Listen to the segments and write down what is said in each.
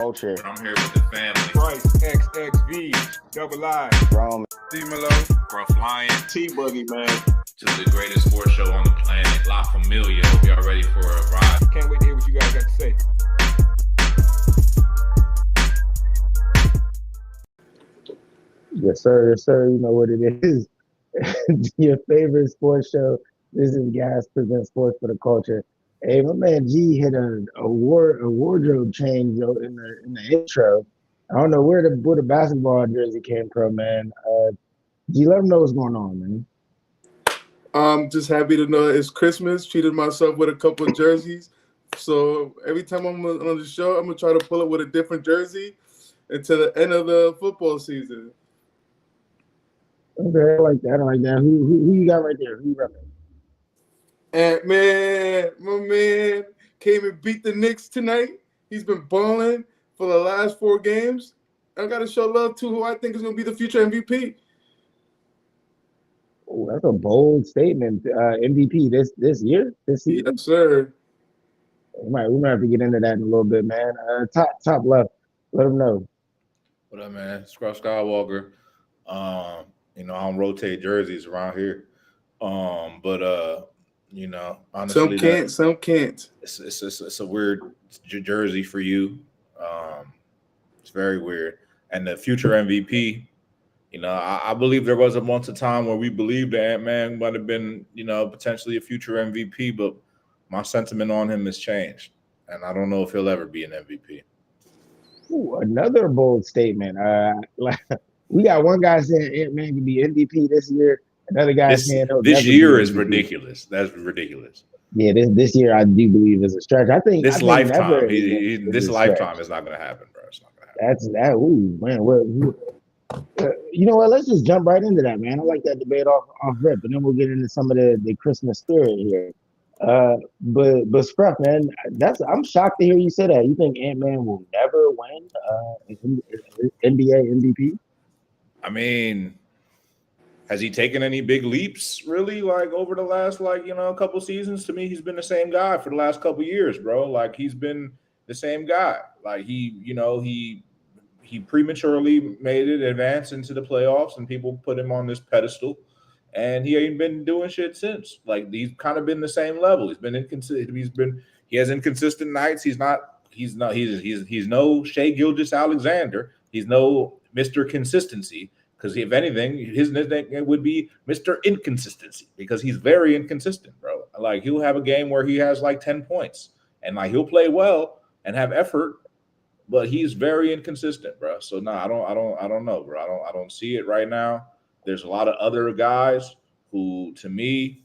Culture. I'm here with the family. Price, XXV, Double I, Rome. D-Melo, Gruff Lion. T-Buggy, man. To the greatest sports show on the planet, La Familia. Hope y'all ready for a ride. Can't wait to hear what you guys got to say. Yes, sir. Yes, sir. You know what it is. Your favorite sports show. This is Gas Presents Sports for the Culture. Hey, my man G hit a wardrobe change in the intro. I don't know where the basketball jersey came from, man. G, let them know what's going on, man. I'm just happy to know it's Christmas. Treated myself with a couple of jerseys. So every time I'm on the show, I'm going to try to pull up with a different jersey until the end of the football season. Okay, I like that. I like that. Who you got right there? Who you repping? Ant-Man, my man, came and beat the Knicks tonight. He's been balling for the last 4 games. I got to show love to who I think is going to be the future MVP. Oh, that's a bold statement. MVP this year, this season. Yes, sir. We might have to get into that in a little bit, man. Top left. Let them know. What up, man? Scruff Skywalker. I don't rotate jerseys around here. Honestly, Some can't. It's a weird jersey for you. It's very weird. And the future MVP, I believe there was a once a time where we believed that Ant-Man might have been, potentially a future MVP, but my sentiment on him has changed. And I don't know if he'll ever be an MVP. Ooh, another bold statement. We got one guy saying Ant-Man could be MVP this year. Another guy saying this year is ridiculous. That's ridiculous. Yeah, this year I do believe is a stretch. I think this lifetime is not going to happen, bro. It's not going to happen. That's that. Ooh, man. You know what? Let's just jump right into that, man. I like that debate off rip, and then we'll get into some of the Christmas spirit here. But Scruff, man, I'm shocked to hear you say that. You think Ant-Man will never win NBA MVP? I mean, has he taken any big leaps, really, like over the last, couple seasons? To me, he's been the same guy for the last couple years, bro. Like, he's been the same guy. Like, he prematurely made it advance into the playoffs, and people put him on this pedestal, and he ain't been doing shit since. Like, he's kind of been the same level. He's been inconsistent. He has inconsistent nights. He's no Shai Gilgeous-Alexander. He's no Mr. Consistency, because if anything, his nickname would be Mr. Inconsistency, because he's very inconsistent, bro. Like, he'll have a game where he has like 10 points, and like he'll play well and have effort, but he's very inconsistent, bro. So no, I don't know, bro. I don't see it right now. There's a lot of other guys who, to me,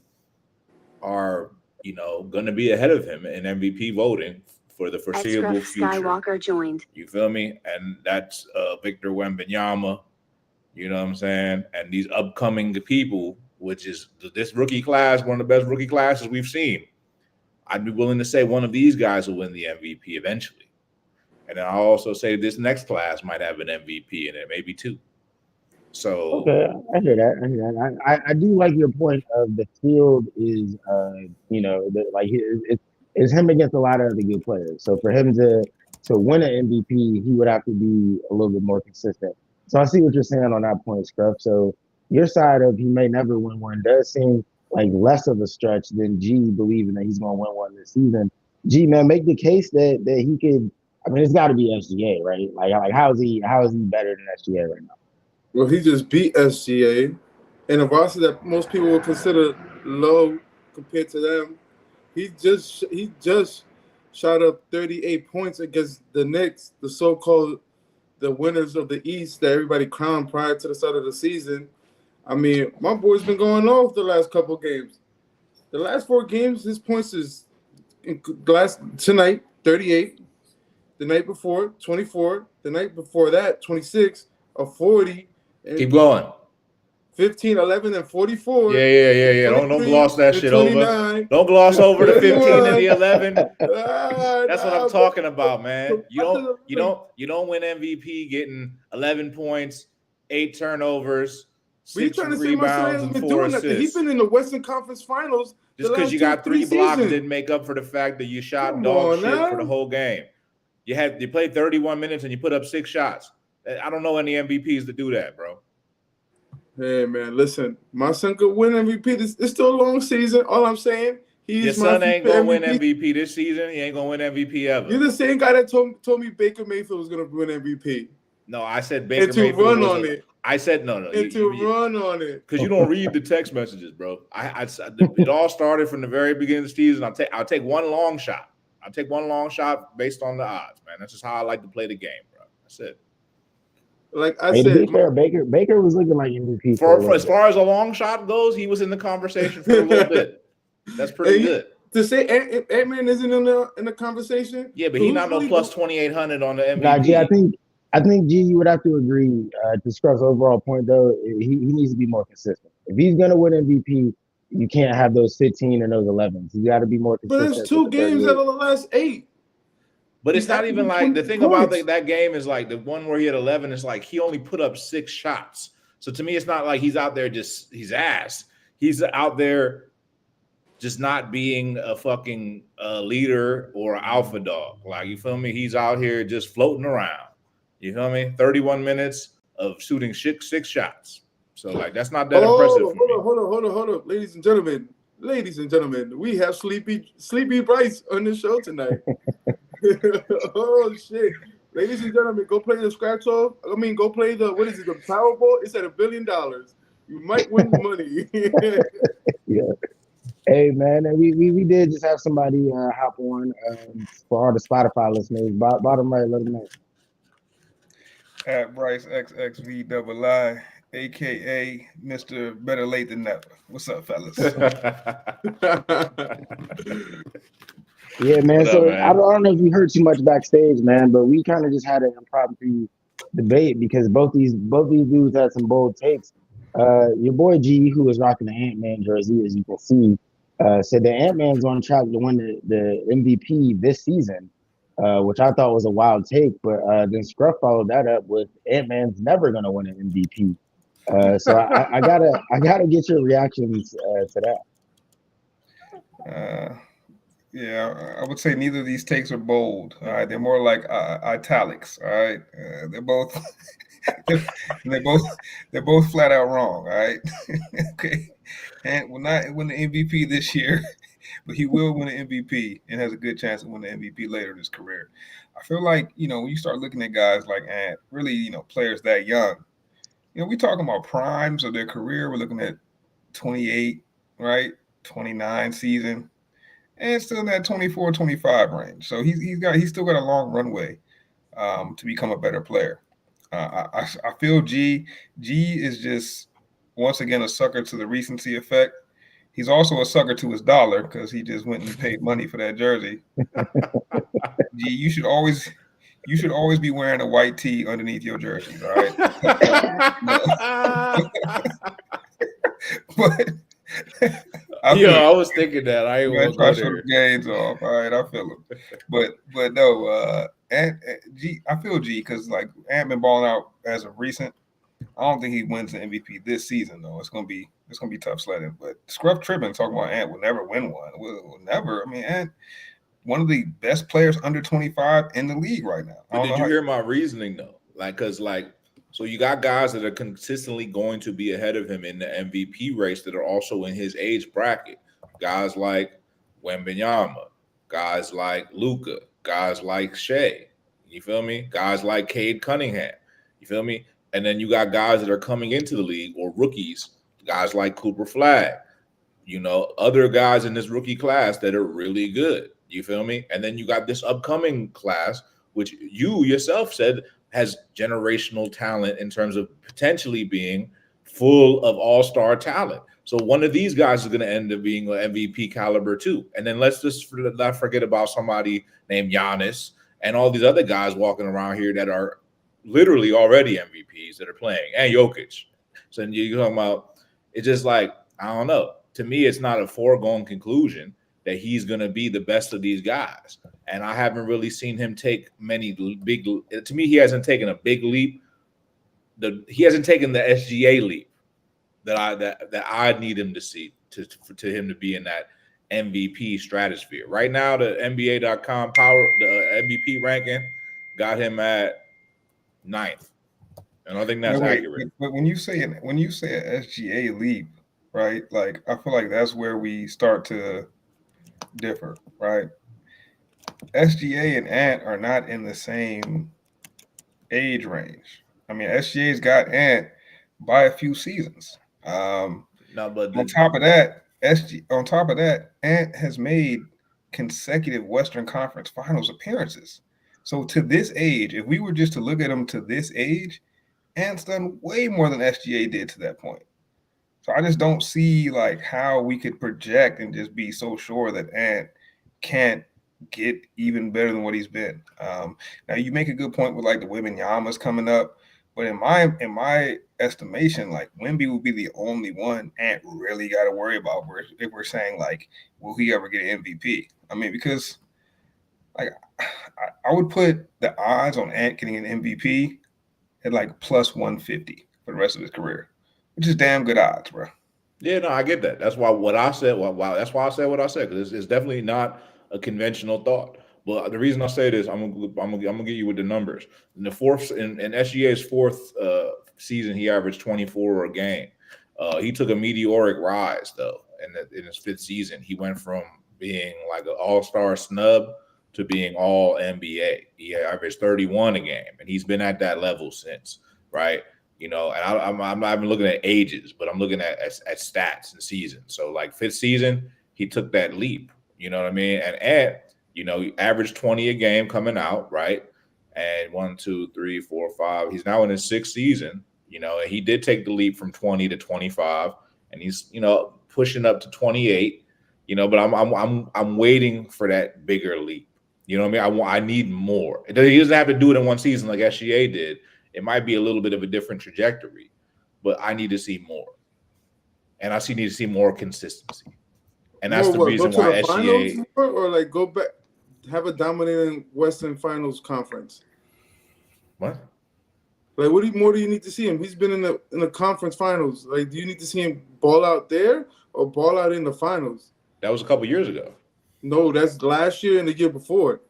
are going to be ahead of him in MVP voting for the foreseeable future. Skywalker joined. You feel me? And that's Victor Wembanyama. You know what I'm saying? And these upcoming people, which is this rookie class, one of the best rookie classes we've seen. I'd be willing to say one of these guys will win the MVP eventually. And then I'll also say this next class might have an MVP in it, maybe 2. So okay, I hear that. I do like your point of the field is, it's him against a lot of other good players. So for him to win an MVP, he would have to be a little bit more consistent. So I see what you're saying on that point, Scruff. So your side of he may never win one does seem like less of a stretch than G believing that he's going to win one this season. G, man, make the case that he could. I mean, it's got to be SGA, right? Like how is he better than SGA right now? Well, he just beat SGA in a roster that most people would consider low compared to them. He just shot up 38 points against the Knicks, the so-called the winners of the East that everybody crowned prior to the start of the season. I mean, my boy's been going off the last couple games. The last 4 games, his points is tonight 38, the night before 24, the night before that 26, a 40. Keep going. 15, 11, and 44. Yeah. Don't gloss that shit over. Don't gloss over the 15 and the 11. That's what I'm talking about, man. You don't win MVP getting 11 points, 8 turnovers, 6 rebounds, and 4 assists. He's been in the Western Conference Finals. Just because you got 3 blocks didn't make up for the fact that you shot dog shit for the whole game. You played 31 minutes and you put up 6 shots. I don't know any MVPs to do that, bro. Hey man, listen, my son could win MVP. It's still a long season. All I'm saying, Your son ain't gonna win MVP this season. He ain't gonna win MVP ever. You're the same guy that told me Baker Mayfield was gonna win MVP. No, I said Baker and to Mayfield run was on it. I said no. And to run on it because you don't read the text messages, bro. It all started from the very beginning of the season. I'll take one long shot. I'll take one long shot based on the odds, man. That's just how I like to play the game, bro. That's it. Like I said, to be fair, Baker was looking like MVP. For as far as a long shot goes, he was in the conversation for a little bit. That's pretty good. To say Ant-Man isn't in the conversation. Yeah, but he's not no plus 2,800 on the MVP. Nah, G, I think G, you would have to agree. To Scruff's overall point, though, he needs to be more consistent. If he's gonna win MVP, you can't have those 15 and those 11s. You got to be more consistent. But there's 2 games out of the last 8. But it's not even like the thing about that game is like the one where he had 11 is like he only put up 6 shots. So to me, it's not like he's out there he's ass. He's out there just not being a fucking leader or alpha dog. Like, you feel me? He's out here just floating around. You feel me? 31 minutes of shooting 6 shots. So like that's not that impressive. Hold on, ladies and gentlemen. We have Sleepy Bryce on the show tonight. Oh shit. Ladies and gentlemen, go play the scratch off. Go play the Powerball. It's at $1 billion. You might win money. Yeah. Hey man, and we did just have somebody hop on for all the Spotify listeners. Bottom right, let them know. At Bryce XXVII, aka Mr. Better Late Than Never. What's up, fellas? Yeah, man. What So up, man? I don't know if you heard too much backstage, man, but we kind of just had an impromptu debate because both these dudes had some bold takes. Your boy G, who was rocking the Ant-Man jersey, as you can see, said that Ant-Man's on track to win the MVP this season, which I thought was a wild take. But then Scruff followed that up with Ant-Man's never gonna win an MVP. So I gotta get your reactions to that. Yeah, I would say neither of these takes are bold. All right, they're more like italics. All right, they're both they're both flat out wrong. All right, okay, and will not win the MVP this year, but he will win an MVP and has a good chance to win the MVP later in his career. I feel like when you start looking at guys like Ant, really players that young, we talking about primes of their career. We're looking at 28, right, 29 season. And still in that 24, 25 range. So he's still got a long runway to become a better player. I feel G is just, once again, a sucker to the recency effect. He's also a sucker to his dollar because he just went and paid money for that jersey. G, you should always be wearing a white tee underneath your jerseys, all right? But I was thinking that. I ain't want to go there. Gains off. All right, I feel him. But no, G, I feel G because like Ant been balling out as of recent. I don't think he wins the MVP this season though. It's gonna be tough sledding. But Scruff tripping talking about Ant will never win one. Will never. I mean, Ant, one of the best players under 25 in the league right now. But did you hear my reasoning though? So you got guys that are consistently going to be ahead of him in the MVP race that are also in his age bracket. Guys like Wembanyama, guys like Luka, guys like Shea. You feel me? Guys like Cade Cunningham. You feel me? And then you got guys that are coming into the league or rookies, guys like Cooper Flagg. Other guys in this rookie class that are really good. You feel me? And then you got this upcoming class, which you yourself said has generational talent in terms of potentially being full of all-star talent. So one of these guys is going to end up being an MVP caliber too. And then let's just not forget about somebody named Giannis and all these other guys walking around here that are literally already MVPs that are playing, and Jokic. So you're talking about, it's just like, I don't know. To me, it's not a foregone conclusion that he's going to be the best of these guys. And I haven't really seen him take many big. To me, he hasn't taken a big leap. He hasn't taken the SGA leap that I need him to see to him to be in that MVP stratosphere. Right now, the NBA.com the MVP ranking got him at 9th. And I think that's accurate. But when you say an SGA leap, right? Like I feel like that's where we start to differ, right? SGA and Ant are not in the same age range. I mean, SGA's got Ant by a few seasons. No, but on top of that, Ant has made consecutive Western Conference Finals appearances. So to this age, if we were just to look at him to this age, Ant's done way more than SGA did to that point. So I just don't see like how we could project and just be so sure that Ant can't get even better than what he's been. Now you make a good point with like the Wembanyama's coming up, but in my estimation, like Wemby will be the only one Ant really got to worry about. If we're saying like, will he ever get an MVP? I mean, because like I would put the odds on Ant getting an MVP at like plus 150 for the rest of his career, which is damn good odds, bro. Yeah, no, I get that. That's why what I said. Wow, that's why I said what I said, because it's definitely not a conventional thought. But the reason I say this, I'm gonna get you with the numbers. In the SGA's fourth season, he averaged 24 a game. He took a meteoric rise though, in his 5th season. He went from being like an all-star snub to being all NBA. He averaged 31 a game, and he's been at that level since, right? You know, and I'm not even looking at ages, but I'm looking at stats and seasons. So like 5th season, he took that leap. You know what I mean? And Ant, you know, he averaged 20 a game coming out, right? And 1, 2, 3, 4, 5. He's now in his 6th season, you know, and he did take the leap from 20 to 25, and he's, you know, pushing up to 28, you know, but I'm waiting for that bigger leap. You know what I mean? I need more. He doesn't have to do it in one season like SGA did. It might be a little bit of a different trajectory, but I need to see more. And I need to see more consistency. And that's the reason why SGA or like go back, have a dominating Western Finals conference. What? Like, what more do you need to see him? He's been in the conference finals. Like, do you need to see him ball out there or ball out in the finals? That was a couple years ago. No, that's last year and the year before.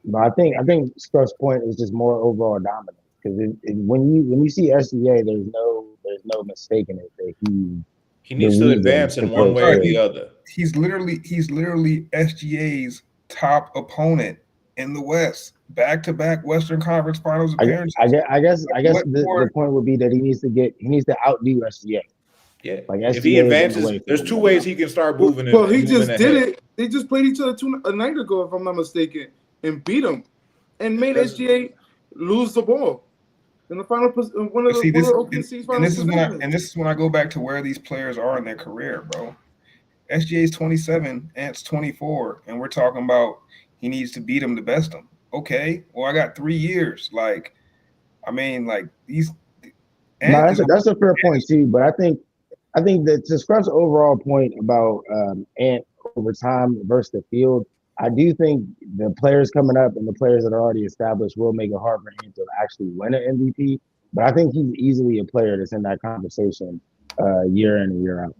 But I think Scruff's point is just more overall dominance, because when you see SGA, there's no mistaking it that he needs to advance in one way or the other. He's literally SGA's top opponent in the West. Back-to-back Western Conference Finals appearances. I guess the point would be that he needs to outdo SGA. Yeah, like if he advances, there's 2 ways he can start moving. Well, he just did it. They just played each other a night ago, if I'm not mistaken, and beat him, and made SGA lose the ball in the final. One of the this is when I go back to where these players are in their career, bro. SGA's 27, Ant's 24, and we're talking about he needs to beat him to best him. Okay, well, I got 3 years. Like, I mean, like these. No, that's a fair point too. But I think that to Scruff's overall point about Ant over time versus the field, I do think the players coming up and the players that are already established will make it hard for Ant to actually win an MVP. But I think he's easily a player that's in that conversation year in and year out.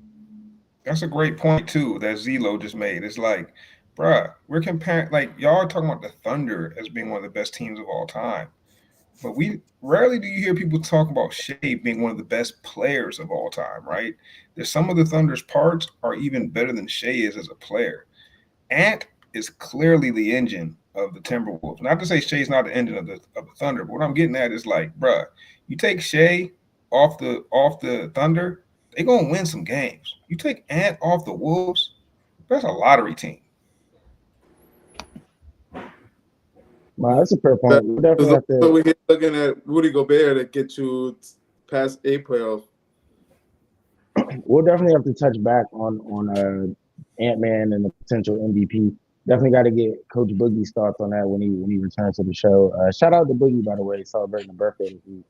That's a great point too that Zelo just made. It's like, bruh, we're comparing, like, y'all are talking about the Thunder as being one of the best teams of all time. But we rarely do you hear people talk about Shea being one of the best players of all time, right? There's some of the Thunder's parts are even better than Shea is as a player. Ant is clearly the engine of the Timberwolves. Not to say Shea's not the engine of the Thunder, but what I'm getting at is like, bruh, you take Shea off the Thunder, they're gonna win some games. You take Ant off the Wolves, that's a lottery team. Well, that's a fair point. So we're looking at Rudy Gobert to get you past a playoff. We'll definitely have to touch back on Ant-Man and the potential MVP. Definitely got to get Coach Boogie's thoughts on that when he returns to the show. Shout out to Boogie, by the way, celebrating a birthday this week.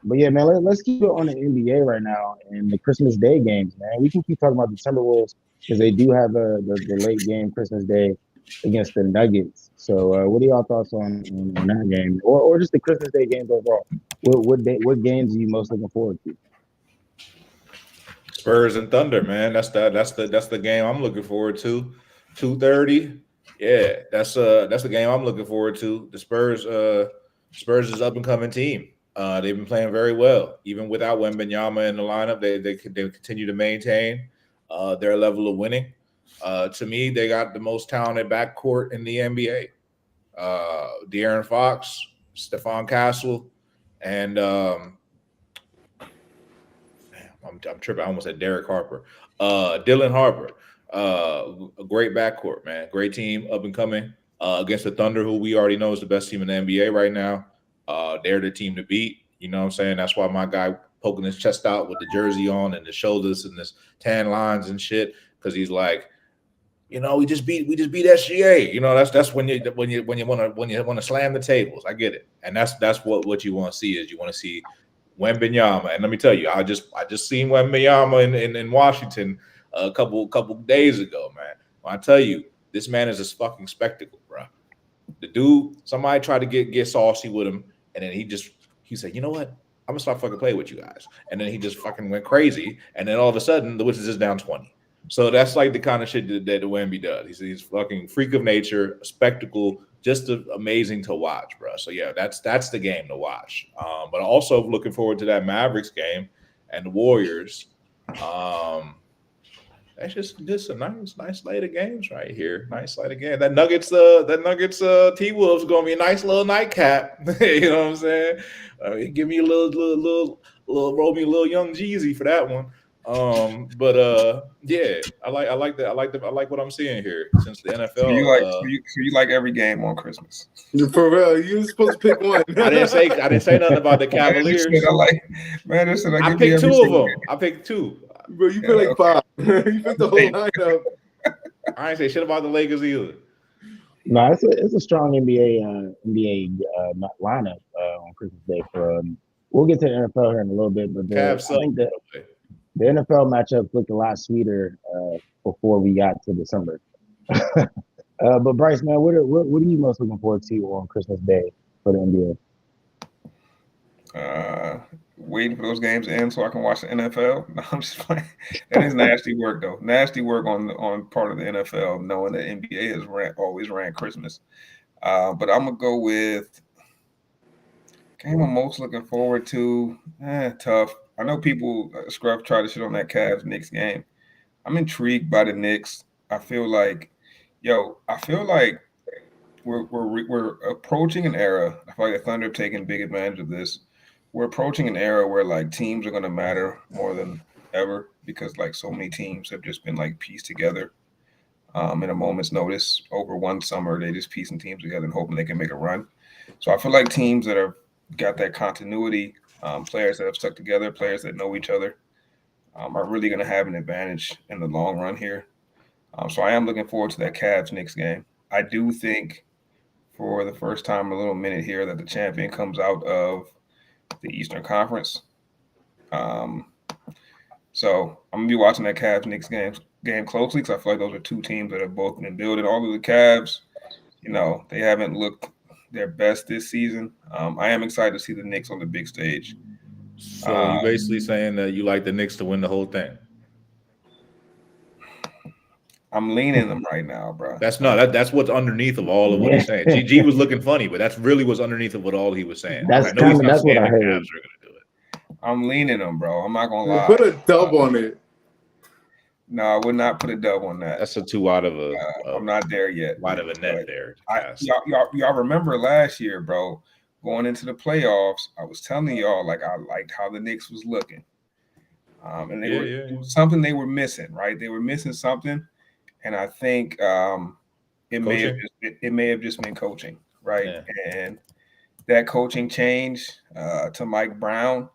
But yeah, man, let's keep it on the NBA right now and the Christmas Day games, man. We can keep talking about the Timberwolves because they do have the late game Christmas Day against the Nuggets. So what are y'all thoughts on that game, or just the Christmas Day games overall? What games are you most looking forward to? Spurs and Thunder, man. That's the game I'm looking forward to. 2:30. Yeah, that's the game I'm looking forward to. The Spurs is up and coming team. They've been playing very well, even without Wembanyama in the lineup. They continue to maintain their level of winning. To me, they got the most talented backcourt in the NBA. De'Aaron Fox, Stephon Castle, and I'm tripping. I almost said Derek Harper. Dylan Harper. A great backcourt, man. Great team, up and coming. Against the Thunder, who we already know is the best team in the NBA right now. They're the team to beat. You know what I'm saying? That's why my guy poking his chest out with the jersey on and the shoulders and this tan lines and shit, because he's like, you know, we just beat SGA. You know, that's when you want to slam the tables. I get it, and that's what you want to see is you want to see Wembanyama. And let me tell you, I just seen Wembanyama in Washington a couple days ago, man. When I tell you, this man is a fucking spectacle, bro. The dude, somebody tried to get saucy with him, and then he said, you know what? I'm gonna start fucking playing with you guys. And then he just fucking went crazy, and then all of a sudden the Wizards is down 20. So that's like the kind of shit that Wemby does. He's fucking freak of nature, a spectacle, just amazing to watch, bro. So yeah, that's the game to watch. But also looking forward to that Mavericks game and the Warriors. That's just a nice slate of games right here. Nice slate of games. That Nuggets T-Wolves gonna be a nice little nightcap. You know what I'm saying? Give me a little roll me a little Young Jeezy for that one. Yeah, I like that. I like what I'm seeing here since the NFL. So you like every game on Christmas? For real, you were supposed to pick one. I didn't say nothing about the Cavaliers. I picked two of them. I picked two. Bro, you picked like five. You picked the whole lineup. I ain't say shit about the Lakers either. No, it's a strong NBA lineup on Christmas Day. We'll get to the NFL here in a little bit, but I think that the NFL matchups looked a lot sweeter before we got to December. But Bryce, man, what are you most looking forward to on Christmas Day for the NBA? Waiting for those games to end so I can watch the NFL. No, I'm just playing. That is nasty work, though. Nasty work on part of the NFL, knowing that NBA has always ran Christmas. But I'm gonna go with game I'm most looking forward to. Tough. I know people Scruff try to shit on that Cavs-Knicks game. I'm intrigued by the Knicks. I feel like we're approaching an era. I feel like the Thunder have taken big advantage of this. We're approaching an era where like teams are going to matter more than ever because like so many teams have just been like pieced together in a moment's notice over one summer. They just piecing teams together and hoping they can make a run. So I feel like teams that have got that continuity, players that have stuck together, players that know each other, are really going to have an advantage in the long run here. So I am looking forward to that Cavs-Knicks game. I do think for the first time in a little minute here that the champion comes out of the Eastern Conference. So I'm gonna be watching that Cavs-Knicks game closely because I feel like those are two teams that have both been building. All of the Cavs, you know, they haven't looked their best this season. I am excited to see the Knicks on the big stage. So you're basically saying that you like the Knicks to win the whole thing. I'm leaning them right now, bro. That's what's underneath of all of what he's saying. GG was looking funny, but that's really what's underneath of what all he was saying. That's what I heard. I'm leaning them, bro. I'm not gonna lie. Put a dub on it. No, I would not put a dub on that. That's a 2 out of a. I'm not there yet. Wide of a net there. Y'all remember last year, bro? Going into the playoffs, I was telling y'all like I liked how the Knicks was looking, and it was something they were missing, right? They were missing something. And I think it may have just been coaching, right? Yeah. And that coaching change to Mike Brown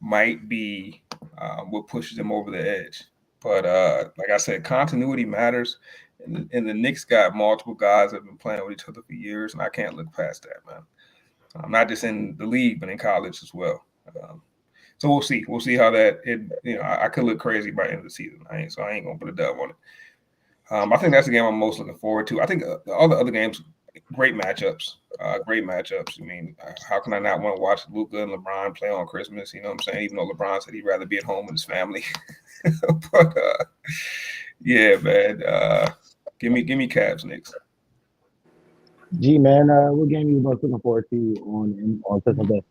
might be what pushes them over the edge. But like I said, continuity matters. And the Knicks got multiple guys that have been playing with each other for years, and I can't look past that, man. Not just in the league, but in college as well. So we'll see. We'll see how that. I could look crazy by the end of the season. I ain't gonna put a dub on it. I think that's the game I'm most looking forward to. I think all the other games great matchups. Great matchups. I mean, how can I not want to watch Luka and LeBron play on Christmas? You know what I'm saying? Even though LeBron said he'd rather be at home with his family. But yeah, man. Give me Cavs, Knicks. G man, what game you most looking forward to on Christmas Day?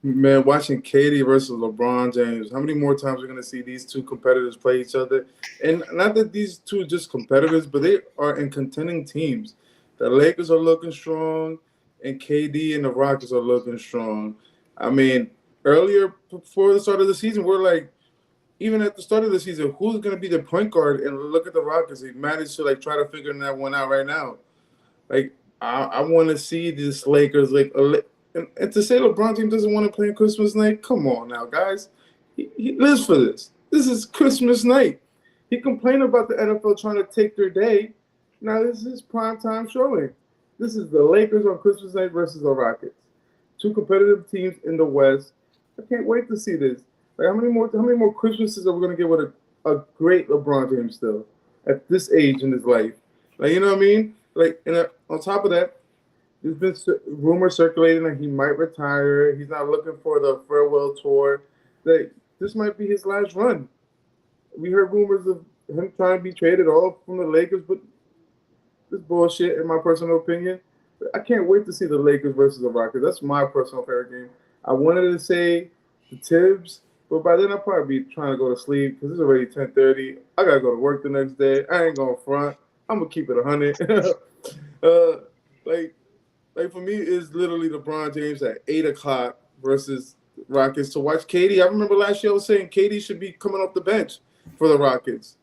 Man, watching KD versus LeBron James. How many more times are we going to see these two competitors play each other? And not that these two are just competitors, but they are in contending teams. The Lakers are looking strong, and KD and the Rockets are looking strong. I mean, earlier before the start of the season, we're like, even at the start of the season, who's going to be the point guard? And look at the Rockets. They managed to try to figure that one out right now. I want to see this Lakers and to say LeBron James doesn't want to play on Christmas night, come on now, guys. He lives for this. This is Christmas night. He complained about the NFL trying to take their day. Now this is primetime showing. This is the Lakers on Christmas night versus the Rockets. Two competitive teams in the West. I can't wait to see this. How many more Christmases are we going to get with a great LeBron James still at this age in his life? You know what I mean? On top of that, there's been rumors circulating that he might retire. He's not looking for the farewell tour. This might be his last run. We heard rumors of him trying to be traded off from the Lakers, but this bullshit, in my personal opinion. I can't wait to see the Lakers versus the Rockets. That's my personal favorite game. I wanted to say the Tibbs, but by then I'll probably be trying to go to sleep because it's already 10:30. I got to go to work the next day. I ain't going to front. I'm going to keep it 100. For me, it's literally LeBron James at 8 o'clock versus Rockets to watch KD. I remember last year I was saying KD should be coming off the bench for the Rockets.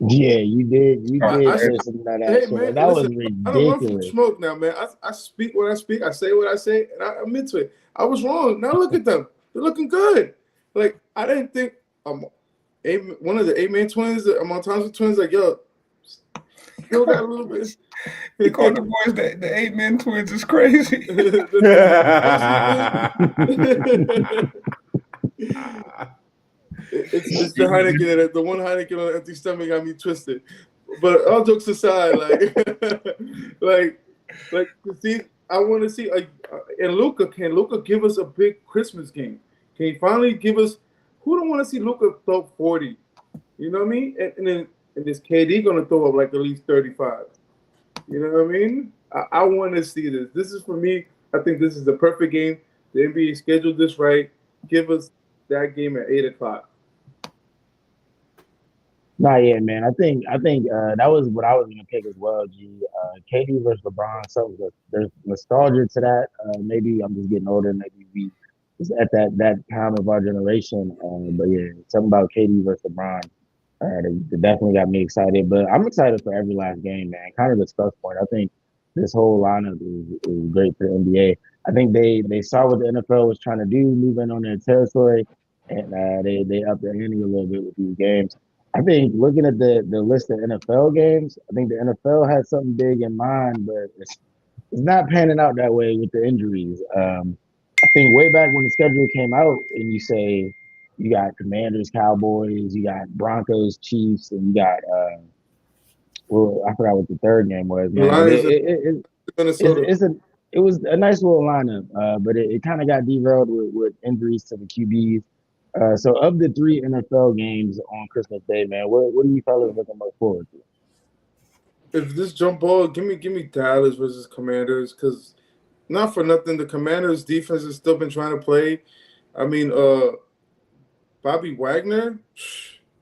Yeah, you did. You did. Hey, man, that was listen, ridiculous. I don't run from smoke now, man. I speak what I speak. I say what I say, and I admit to it. I was wrong. Now look at them. They're looking good. I didn't think one of the 8-man twins, the Amon Thompson twins, still got a little bit. He called the boys the 8-man twins is crazy. It's the Heineken, the one Heineken on an empty stomach got me twisted. But all jokes aside, see, I want to see and Luka. Can Luka give us a big Christmas game? Can he finally give us? Who don't want to see Luka throw 40? You know what I mean? And is KD going to throw up at least 35? You know what I mean? I want to see this. This is for me. I think this is the perfect game. The NBA scheduled this right. Give us that game at 8 o'clock. Nah, yeah, man. I think that was what I was gonna pick as well. G. KD versus LeBron. So there's nostalgia to that. Maybe I'm just getting older. Maybe we just at that time of our generation. But yeah, something about KD versus LeBron. It definitely got me excited. But I'm excited for every last game, man. Kind of the stuff point. I think this whole lineup is great for the NBA. I think they saw what the NFL was trying to do, move in on their territory, and they upped their ante a little bit with these games. I think looking at the list of NFL games, I think the NFL had something big in mind, but it's not panning out that way with the injuries. I think way back when the schedule came out and you say you got Commanders, Cowboys, you got Broncos, Chiefs, and you got I forgot what the third game was. Man. It was a nice little lineup, but it kind of got derailed with injuries to the QBs. So of the 3 NFL games on Christmas Day, man, what do you fellas looking most forward to? If this jump ball, give me Dallas versus Commanders, because not for nothing, the Commanders defense has still been trying to play. I mean, Bobby Wagner,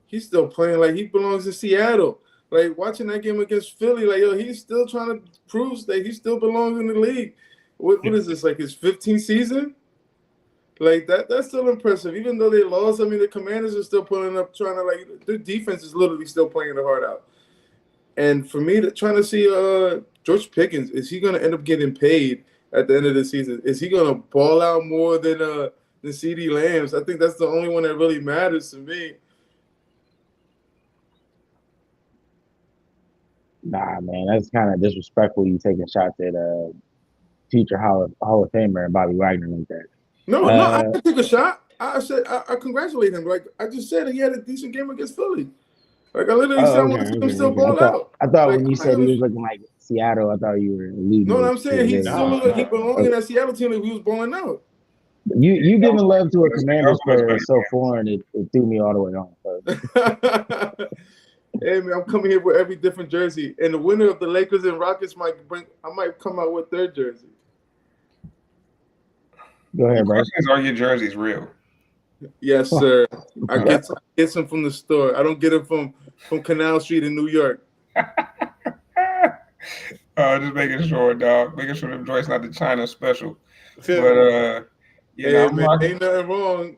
he's still playing like he belongs in Seattle. Watching that game against Philly, he's still trying to prove that he still belongs in the league. What is this, his 15th season? That's still impressive. Even though they lost, I mean, the Commanders are still pulling up, trying to, their defense is literally still playing their heart out. And for me, trying to see George Pickens, is he going to end up getting paid at the end of the season? Is he going to ball out more than CeeDee Lamb? I think that's the only one that really matters to me. Nah, man, that's kind of disrespectful. You taking shots at future Hall of Famer and Bobby Wagner like that. No, I didn't take a shot. I said I congratulate him. I just said he had a decent game against Philly. I literally said I want to see him still ball out. I thought when you said he was looking like Seattle. I thought you were alluding. No, I'm to saying he his- still looked like he belonged in that Seattle team if he was balling out. You giving love to a That's- Commanders that's player better. is so foreign. It threw me all the way on. So. Hey man, I'm coming here with every different jersey, and the winner of the Lakers and Rockets might come out with their jersey. Go The ahead, bro. question is, are your jerseys real? Yes, sir. I get some from the store. I don't get them from Canal Street in New York. Just making sure, dog. Making sure them joints not the China special. Feel But me? yeah, Hey man, ain't nothing wrong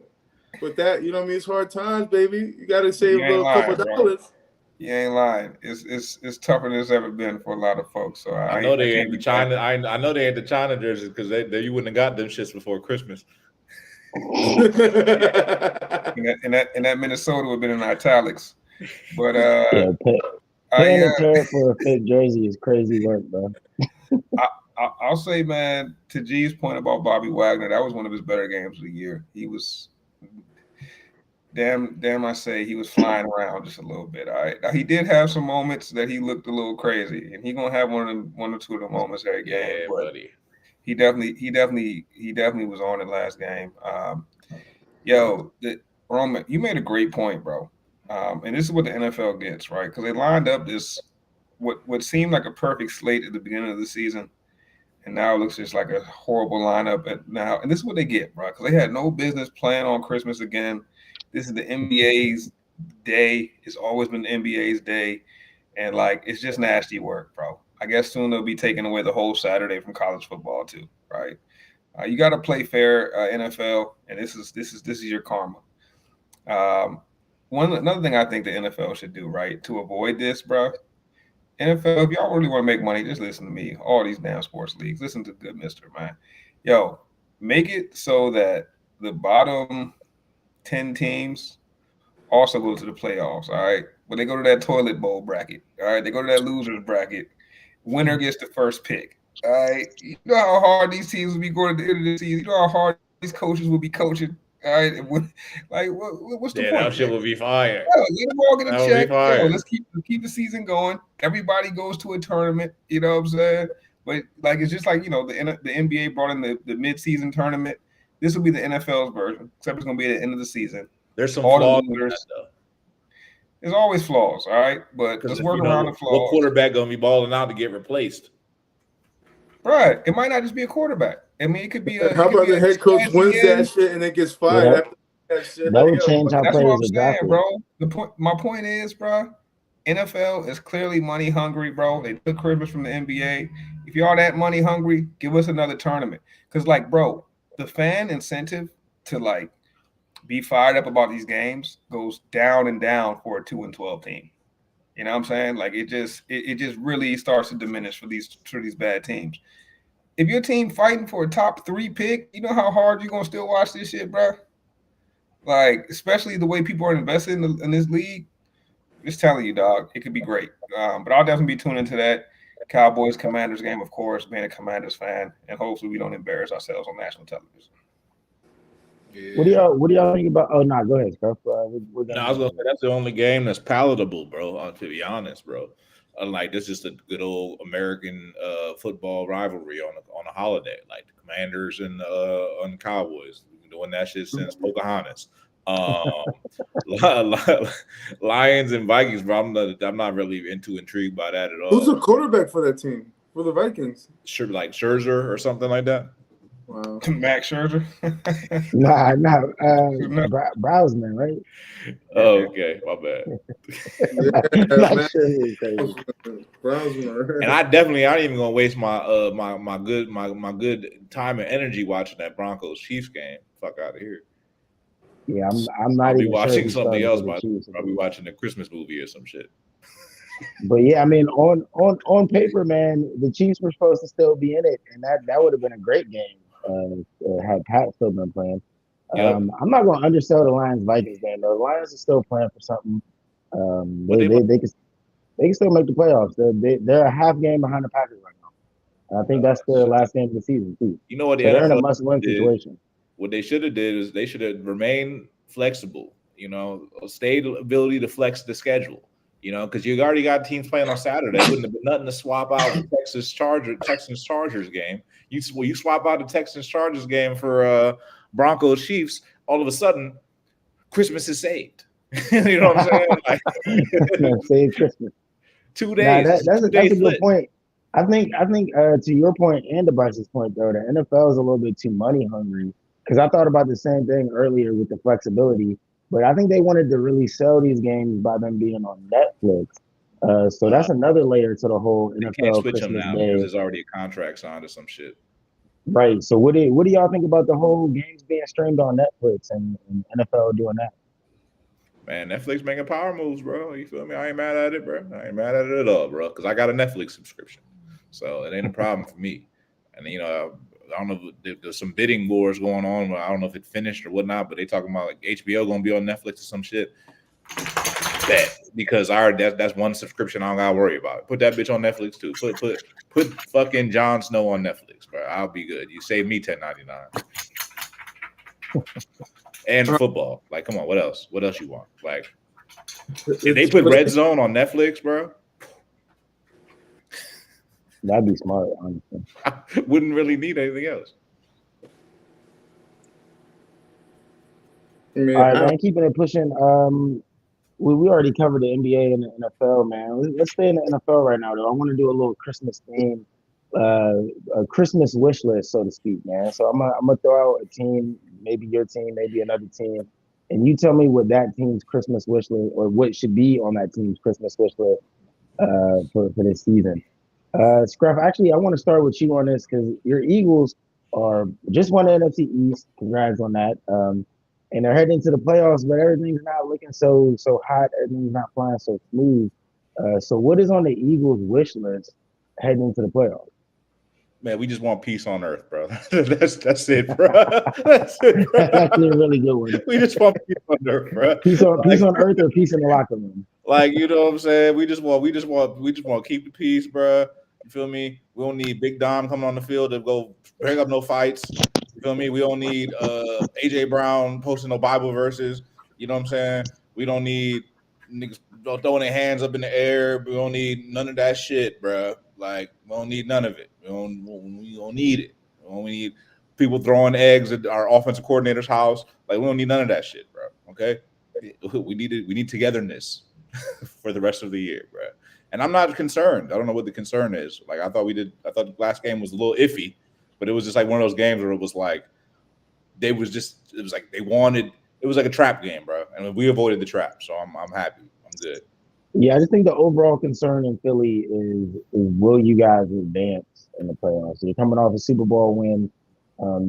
with that. You know what I mean? It's hard times, baby. You got to save You a ain't little lying, couple bro. dollars. you ain't lying. It's tougher than it's ever been for a lot of folks. So I know they can't ain't the be China. I know they ain't the China jerseys because they you wouldn't have got them shits before Christmas. And that Minnesota would have been in italics. But Yeah, paying a carrot for a fake jersey is crazy work, bro. I'll say, man, to G's point about Bobby Wagner, that was one of his better games of the year. He was damn. I say he was flying around just a little bit. All right, now he did have some moments that he looked a little crazy, and he gonna have one or two of the moments every game. Yeah, but buddy. he definitely was on it last game. Roman, you made a great point, bro. And this is what the NFL gets, right? Because they lined up this what seemed like a perfect slate at the beginning of the season. And now it looks just like a horrible lineup now. And this is what they get, bro, because they had no business playing on Christmas again. This is the NBA's day. It's always been the NBA's day. And, like, it's just nasty work, bro. I guess soon they'll be taking away the whole Saturday from college football too, right? You got to play fair, NFL, and this is your karma. Another thing I think the NFL should do, right, to avoid this, bro. NFL, if y'all really want to make money, just listen to me. All these damn sports leagues, listen to good mister, man. Yo, make it so that the bottom 10 teams also go to the playoffs, all right? But they go to that toilet bowl bracket, all right? They go to that losers bracket. Winner gets the first pick, all right? You know how hard these teams will be going at the end of the season. You know how hard these coaches will be coaching, all right? Like, what's the point? That shit will be fire. Yeah, let them all get a That would be check. fire. Yo, let's keep the season going. Everybody goes to a tournament. You know what I'm saying? But like it's just like the NBA brought in the mid-season tournament. This will be the NFL's version, except it's going to be at the end of the season. There's some All the flaws in losers. that, though. There's always flaws, all right? But let's work around the flaws. What quarterback gonna be balling out to get replaced? Right. It might not just be a quarterback. I mean, it could be a. How about the head coach wins that shit and then gets fired after that shit? That would change how That's what players I'm are saying, drafted. bro. My point is, bro, NFL is clearly money hungry, bro. They took Christmas from the NBA. If y'all that money hungry, give us another tournament. Because, like, bro, the fan incentive to, like, be fired up about these games goes down and down for a 2-12 team. You know what I'm saying? Like, it just really starts to diminish for these bad teams. If your team fighting for a top 3 pick, you know how hard you're gonna still watch this shit, bro? Like, especially the way people are invested in this league. Just telling you, dog, it could be great. But I'll definitely be tuning into that Cowboys Commanders game, of course, being a Commanders fan, and hopefully we don't embarrass ourselves on national television. What do y'all think about? Oh no, go ahead, Scruff. No, I was gonna say that's the only game that's palatable, bro. To be honest, bro. Like this is just a good old American football rivalry on a holiday, like the Commanders and the Cowboys. We've been doing that shit since Pocahontas. Lions and Vikings, bro. I'm not really intrigued by that at all. Who's the quarterback for that team? For the Vikings? Sure, like Scherzer or something like that. Wow. Max Scherzer. Browsman, right? Oh, okay, my bad. Not sure who he's crazy. And I ain't even gonna waste my my good time and energy watching that Broncos Chiefs game. Fuck out of here. Yeah, I'm not I'll be even watching sure something else. I'll I'll be watching a Christmas movie or some shit. But yeah, I mean, on paper, man, the Chiefs were supposed to still be in it, and that would have been a great game had Pat still been playing. Yep. I'm not going to undersell the Lions-Vikings game, though. The Lions are still playing for something. They can still make the playoffs. They're a half game behind the Packers right now. I think that's the last game of the season, too. You know what? They're in a must-win situation. What they should have did is they should have remained flexible. You know, stayed ability to flex the schedule. You know, because you already got teams playing on Saturday. It wouldn't have been nothing to swap out the Texans Chargers game. You swap out the Texans Chargers game for Broncos Chiefs. All of a sudden, Christmas is saved. You know what I'm saying? Like, No, save Christmas. 2 Nah, days. that's a days good lit. point. I think to your point and to Bryce's point though, the NFL is a little bit too money hungry. Because I thought about the same thing earlier with the flexibility, but I think they wanted to really sell these games by them being on Netflix. So that's another layer to the whole They can't NFL switch them Christmas now because Day. there's already a contract signed or some shit. Right. So what do y'all think about the whole games being streamed on Netflix and NFL doing that? Man, Netflix making power moves, bro. You feel me? I ain't mad at it, bro. I ain't mad at it at all, bro. Because I got a Netflix subscription, so it ain't a problem for me. And you know, I don't know if there's some bidding wars going on. I don't know if it finished or whatnot, but they talking about like HBO gonna be on Netflix or some shit. That because that's one subscription I don't gotta worry about. Put that bitch on Netflix too. Put fucking Jon Snow on Netflix, bro. I'll be good. You save me $10.99. And football. Like, come on, what else? What else you want? Like, if they put Red Zone on Netflix, bro, That'd be smart, honestly. I wouldn't really need anything else. I mean, All right, man. Keeping it pushing. We already covered the NBA and the NFL, man. Let's stay in the NFL right now, though. I want to do a little Christmas theme, a Christmas wish list, so to speak, man. So I'm gonna throw out a team, maybe your team, maybe another team, and you tell me what that team's Christmas wish list or what should be on that team's Christmas wish list for this season. Scruff, actually, I want to start with you on this because your Eagles are just won the NFC East. Congrats on that. And they're heading into the playoffs, but everything's not looking so hot. Everything's not flying so smooth. So what is on the Eagles' wish list heading into the playoffs? Man, we just want peace on earth, bro. that's it, bro. That's it, bro. That's actually a really good one. We just want peace on earth, bro. Peace on earth or peace in the locker room. Like, you know what I'm saying? We just want to keep the peace, bro. You feel me? We don't need Big Dom coming on the field to go bring up no fights. You feel me? We don't need AJ Brown posting no Bible verses. You know what I'm saying? We don't need niggas throwing their hands up in the air. We don't need none of that shit, bro. Like, we don't need none of it. We don't need it. We don't need people throwing eggs at our offensive coordinator's house. Like, we don't need none of that shit, bro. Okay? We need togetherness for the rest of the year, bro. And I'm not concerned. I don't know what the concern is. Like, I thought the last game was a little iffy, but it was just like one of those games where it was like it was like a trap game, bro. And we avoided the trap. So I'm happy. I'm good. Yeah, I just think the overall concern in Philly is will you guys advance in the playoffs? So you're coming off a Super Bowl win.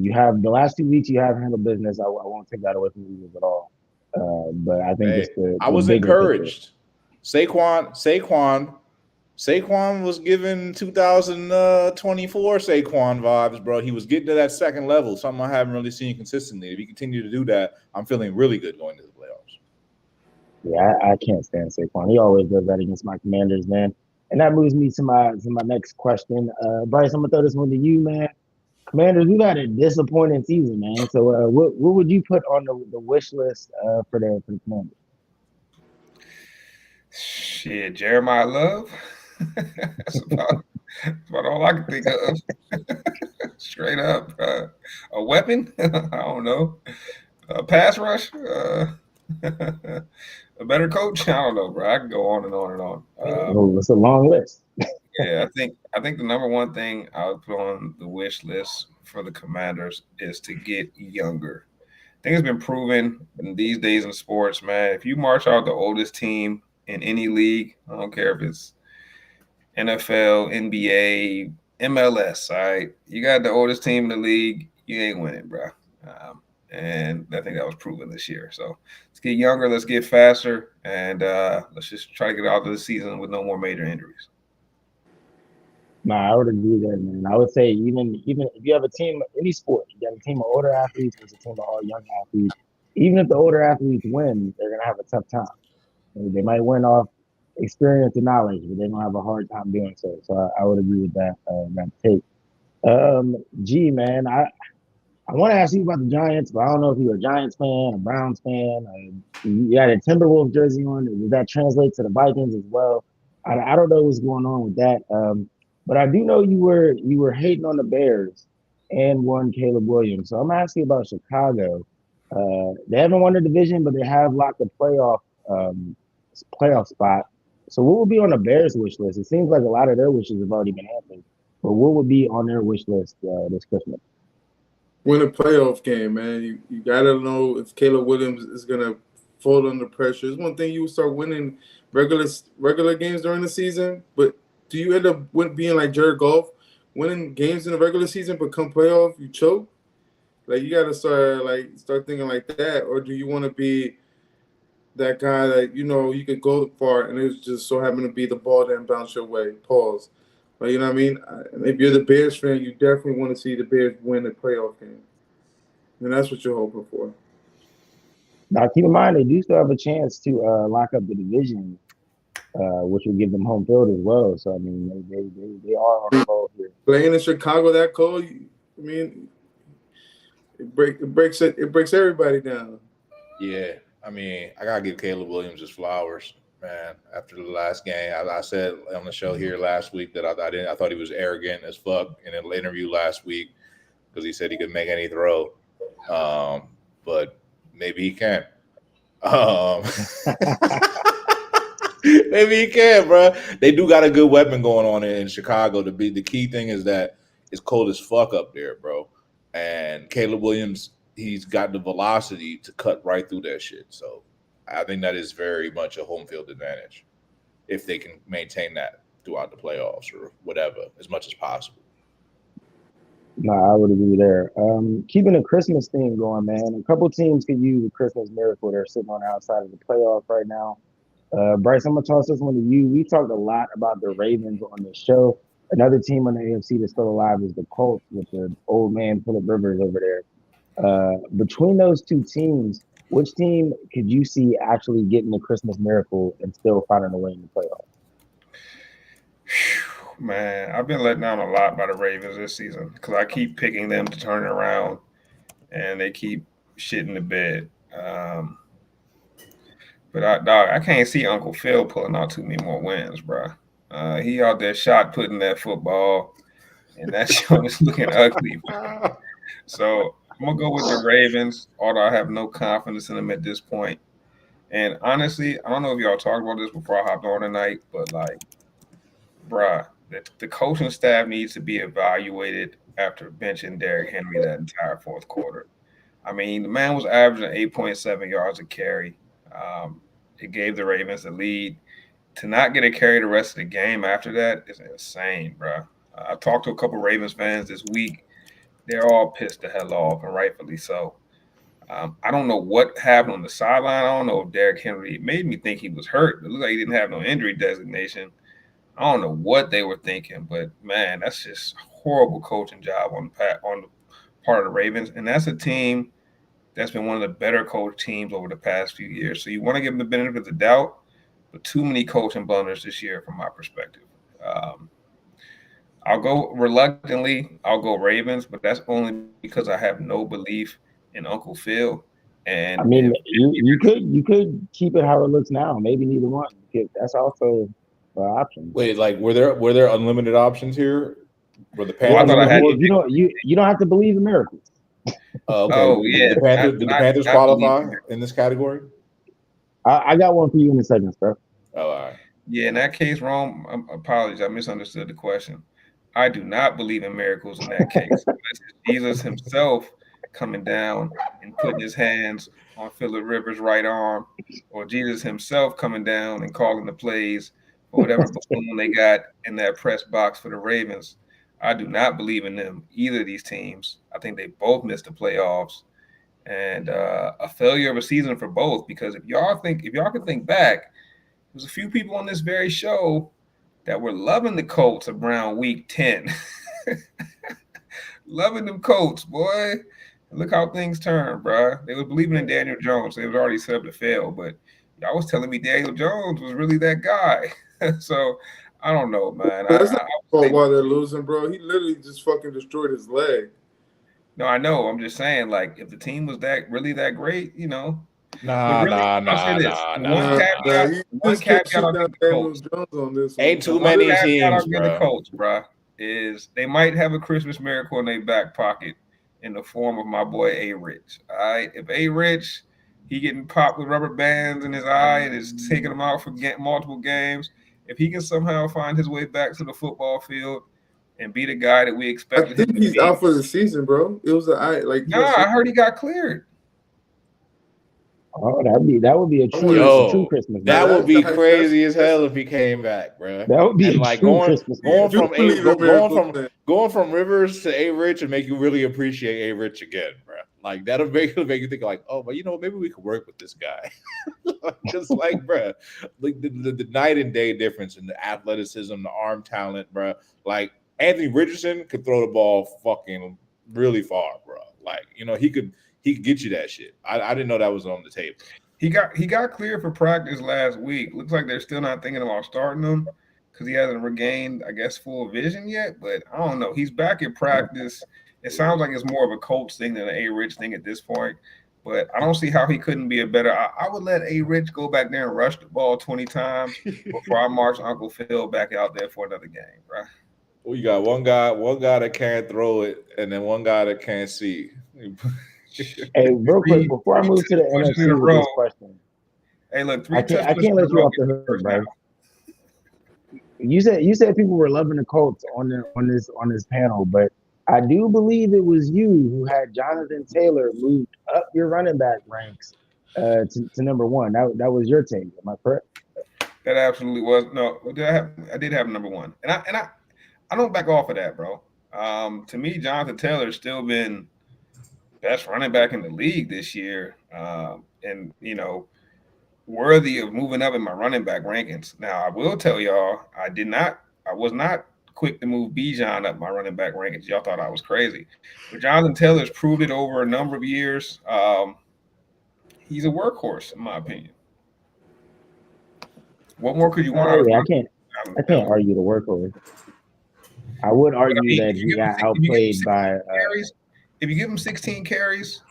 You have the last 2 weeks you have handled business. I won't take that away from you at all. But I think I was encouraged. Saquon was given 2024 Saquon vibes, bro. He was getting to that second level, something I haven't really seen consistently. If he continue to do that, I'm feeling really good going to the playoffs. Yeah, I can't stand Saquon. He always does that against my Commanders, man. And that moves me to my next question. Bryce, I'm gonna throw this one to you, man. Commanders, we've had a disappointing season, man. So what would you put on the wish list for the Commanders? Shit, Jeremiah Love. That's about all I can think of. Straight up. A weapon? I don't know. A pass rush? A better coach? I don't know, bro. I can go on and on and on. It's a long list. Yeah, I think the number one thing I would put on the wish list for the Commanders is to get younger. I think it's been proven in these days in sports, man. If you march out the oldest team in any league, I don't care if it's NFL, NBA, MLS, all right? You got the oldest team in the league, you ain't winning, bro. And I think that was proven this year. So let's get younger, let's get faster, and let's just try to get out of the season with no more major injuries. No, I would agree there, man. I would say even if you have a team, any sport, you got a team of older athletes, there's a team of all young athletes. Even if the older athletes win, they're gonna have a tough time. They might win off experience and knowledge, but they're gonna have a hard time doing so. So I would agree with that take. G, man, I I want to ask you about the Giants, but I don't know if you're a Giants fan, a Browns fan. You had a Timberwolves jersey on. Does that translate to the Vikings as well? I don't know what's going on with that. But I do know you were hating on the Bears and one Caleb Williams. So I'm asking about Chicago. They haven't won the division, but they have locked a playoff spot. So what would be on the Bears wish list? It seems like a lot of their wishes have already been answered. But what would be on their wish list this Christmas? Win a playoff game, man. You gotta know if Caleb Williams is gonna fold under pressure. It's one thing you start winning regular games during the season, but do you end up being like Jared Goff, winning games in the regular season, but come playoff you choke? Like you gotta start thinking like that, or do you want to be that guy that you could go far and it's just so happen to be the ball that bounce your way? Pause. But you know what I mean? If you're the Bears fan, you definitely want to see the Bears win the playoff game. And that's what you're hoping for. Now, keep in mind, they do still have a chance to lock up the division, which will give them home field as well. So, I mean, they are on the roll here. Playing in Chicago that cold, I mean, it breaks everybody down. Yeah, I mean, I gotta give Caleb Williams his flowers, man. After the last game, I said on the show here last week that I thought he was arrogant as fuck in an interview last week because he said he could make any throw, but maybe he can. Maybe he can, bro. They do got a good weapon going on in Chicago. The key thing is that it's cold as fuck up there, bro. And Caleb Williams, he's got the velocity to cut right through that shit. So I think that is very much a home field advantage if they can maintain that throughout the playoffs or whatever as much as possible. No, I would agree there. Keeping the Christmas theme going, man. A couple teams could use a Christmas miracle. They're sitting on the outside of the playoff right now. Bryce, I'm going to toss this one to you. We talked a lot about the Ravens on the show. Another team on the AFC that's still alive is the Colts with the old man Phillip Rivers over there. Between those two teams, which team could you see actually getting the Christmas miracle and still finding a way in the playoffs? Man, I've been let down a lot by the Ravens this season because I keep picking them to turn it around, and they keep shitting the bed. But I can't see Uncle Phil pulling out too many more wins, bro. He out there shot putting that football, and that show is looking ugly. Bro. So I'm gonna go with the Ravens, although I have no confidence in them at this point. And honestly, I don't know if y'all talked about this before I hopped on tonight, but like, bruh, the coaching staff needs to be evaluated after benching Derrick Henry that entire fourth quarter. I mean, the man was averaging 8.7 yards a carry. It gave the Ravens the lead. To not get a carry the rest of the game after that is insane, bro. I talked to a couple Ravens fans this week. They're all pissed the hell off, and rightfully so. I don't know what happened on the sideline. I don't know if Derrick Henry, it made me think he was hurt. It looked like he didn't have no injury designation. I don't know what they were thinking, but, man, that's just a horrible coaching job on the part of the Ravens. And that's a team that's been one of the better coach teams over the past few years. So you want to give them the benefit of the doubt, but too many coaching blunders this year from my perspective. I'll go Ravens, but that's only because I have no belief in Uncle Phil. And I mean, you could keep it how it looks now. Maybe neither one. That's also an option. Wait, like were there unlimited options here? Were the Panthers? Well, I thought I had you don't have to believe in miracles. Okay. Oh, yeah. Did the Panthers qualify in this category? I got one for you in a second, bro. Oh, all right. Yeah, in that case, Rome, apologies. I misunderstood the question. I do not believe in miracles in that case. Jesus himself coming down and putting his hands on Phillip Rivers' right arm, or Jesus himself coming down and calling the plays or whatever balloon they got in that press box for the Ravens. I do not believe in them, either of these teams. I think they both missed the playoffs, and a failure of a season for both. Because if y'all can think back, there's a few people on this very show that were loving the Colts around week 10. Loving them Colts, boy. Look how things turned, bro. They was believing in Daniel Jones. They was already set up to fail, but y'all was telling me Daniel Jones was really that guy. So I don't know, man. That's not fault why they're losing, bro. He literally just fucking destroyed his leg. No, I know. I'm just saying, like, if the team was really that great, you know. Nah, But really, I'll say this: Nah, you one just can't caveat shoot I'll down give the Daniel Colts. Jones on this one. Ain't too One many caveat I'll teams, give the bro. Colts, bro, is they might have a Christmas miracle in their back pocket in the form of my boy A. Rich. All right, if A. Rich, he getting popped with rubber bands in his eye and is taking him out for multiple games. If he can somehow find his way back to the football field and be the guy that we I expected him think to he's be, out for the season, bro. It was nah, I heard he got cleared. Oh, that would be a true Yo, Christmas. that Man. would be That's- crazy as hell if he came back, bro. That would be And a like true Christmas. going do from believe in miracles, man. going from Rivers to A Rich and make you really appreciate A Rich again, bro. Like that'll make you think like, oh, but you know, maybe we could work with this guy. Just like, bro, like the night and day difference in the athleticism, the arm talent, bro. Like Anthony Richardson could throw the ball fucking really far, bro. Like, you know, he could get you that shit. I didn't know that was on the table. He got cleared for practice last week. Looks like they're still not thinking about starting him because he hasn't regained, I guess, full vision yet. But I don't know. He's back at practice. It sounds like it's more of a Colts thing than an A. Rich thing at this point. But I don't see how he couldn't be a better. I would let A. Rich go back there and rush the ball 20 times before I march Uncle Phil back out there for another game, bro. Well, you got one guy that can't throw it, and then one guy that can't see. Hey, real quick before I move to the NFC with this question. Hey, look, I can't let you off the hook, bro. You said people were loving the Colts on this panel, but I do believe it was you who had Jonathan Taylor moved up your running back ranks to number one. That was your take. Am I correct? That absolutely was. No, I did have number one, and I don't back off of that, bro. To me, Jonathan Taylor's still been best running back in the league this year, and you know, worthy of moving up in my running back rankings. Now, I will tell y'all, I was not quick to move Bijan up my running back rankings. Y'all thought I was crazy, but Jonathan Taylor's proved it over a number of years. He's a workhorse, in my opinion. What more could you want? I can't argue the workhorse. I would argue that he got outplayed by. If you give him 16 carries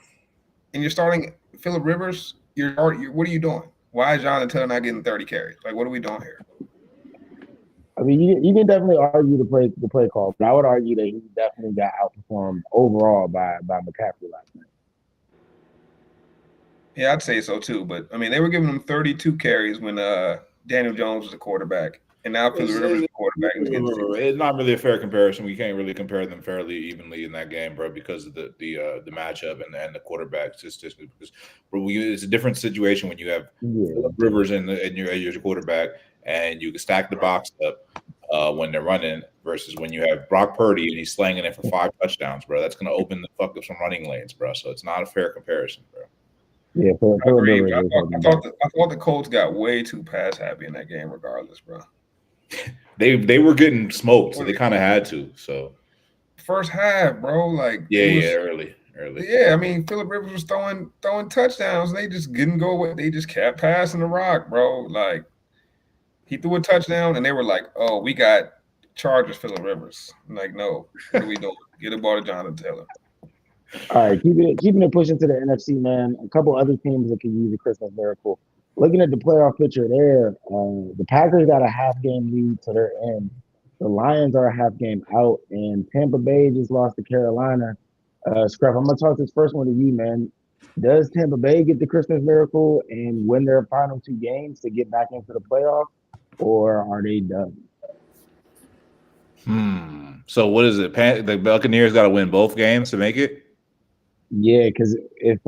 and you're starting Phillip Rivers, what are you doing? Why is Jonathan Taylor not getting 30 carries? Like, what are we doing here? I mean, you can definitely argue the play call, but I would argue that he definitely got outperformed overall by McCaffrey last night. Yeah, I'd say so too. But I mean, they were giving him 32 carries when Daniel Jones was a quarterback, and now Phillip Rivers is a quarterback. It's not really a fair comparison. We can't really compare them fairly evenly in that game, bro, because of the matchup and the quarterback statistically. Because it's a different situation when you have Rivers and your quarterback, and you can stack the box up when they're running versus when you have Brock Purdy and he's slanging it for 5 touchdowns, bro. That's going to open the fuck up some running lanes, bro. So it's not a fair comparison, bro. Yeah, I thought the Colts got way too pass happy in that game, regardless, bro. They were getting smoked, so they kind of had to. So first half, bro, like early. Yeah, I mean, Phillip Rivers was throwing touchdowns. And they just didn't go away. They just kept passing the rock, bro. Like he threw a touchdown, and they were like, "Oh, we got Chargers Phillip Rivers." I'm like, no, what are we doing? Get the ball to Jonathan Taylor. All right, keeping it pushing to the NFC, man. A couple other teams that could use a Christmas miracle. Looking at the playoff picture there, the Packers got a half-game lead to their end. The Lions are a half-game out, and Tampa Bay just lost to Carolina. Scruff, I'm going to toss this first one to you, man. Does Tampa Bay get the Christmas miracle and win their final 2 games to get back into the playoff, or are they done? So what is it? The Buccaneers got to win both games to make it? Yeah, because if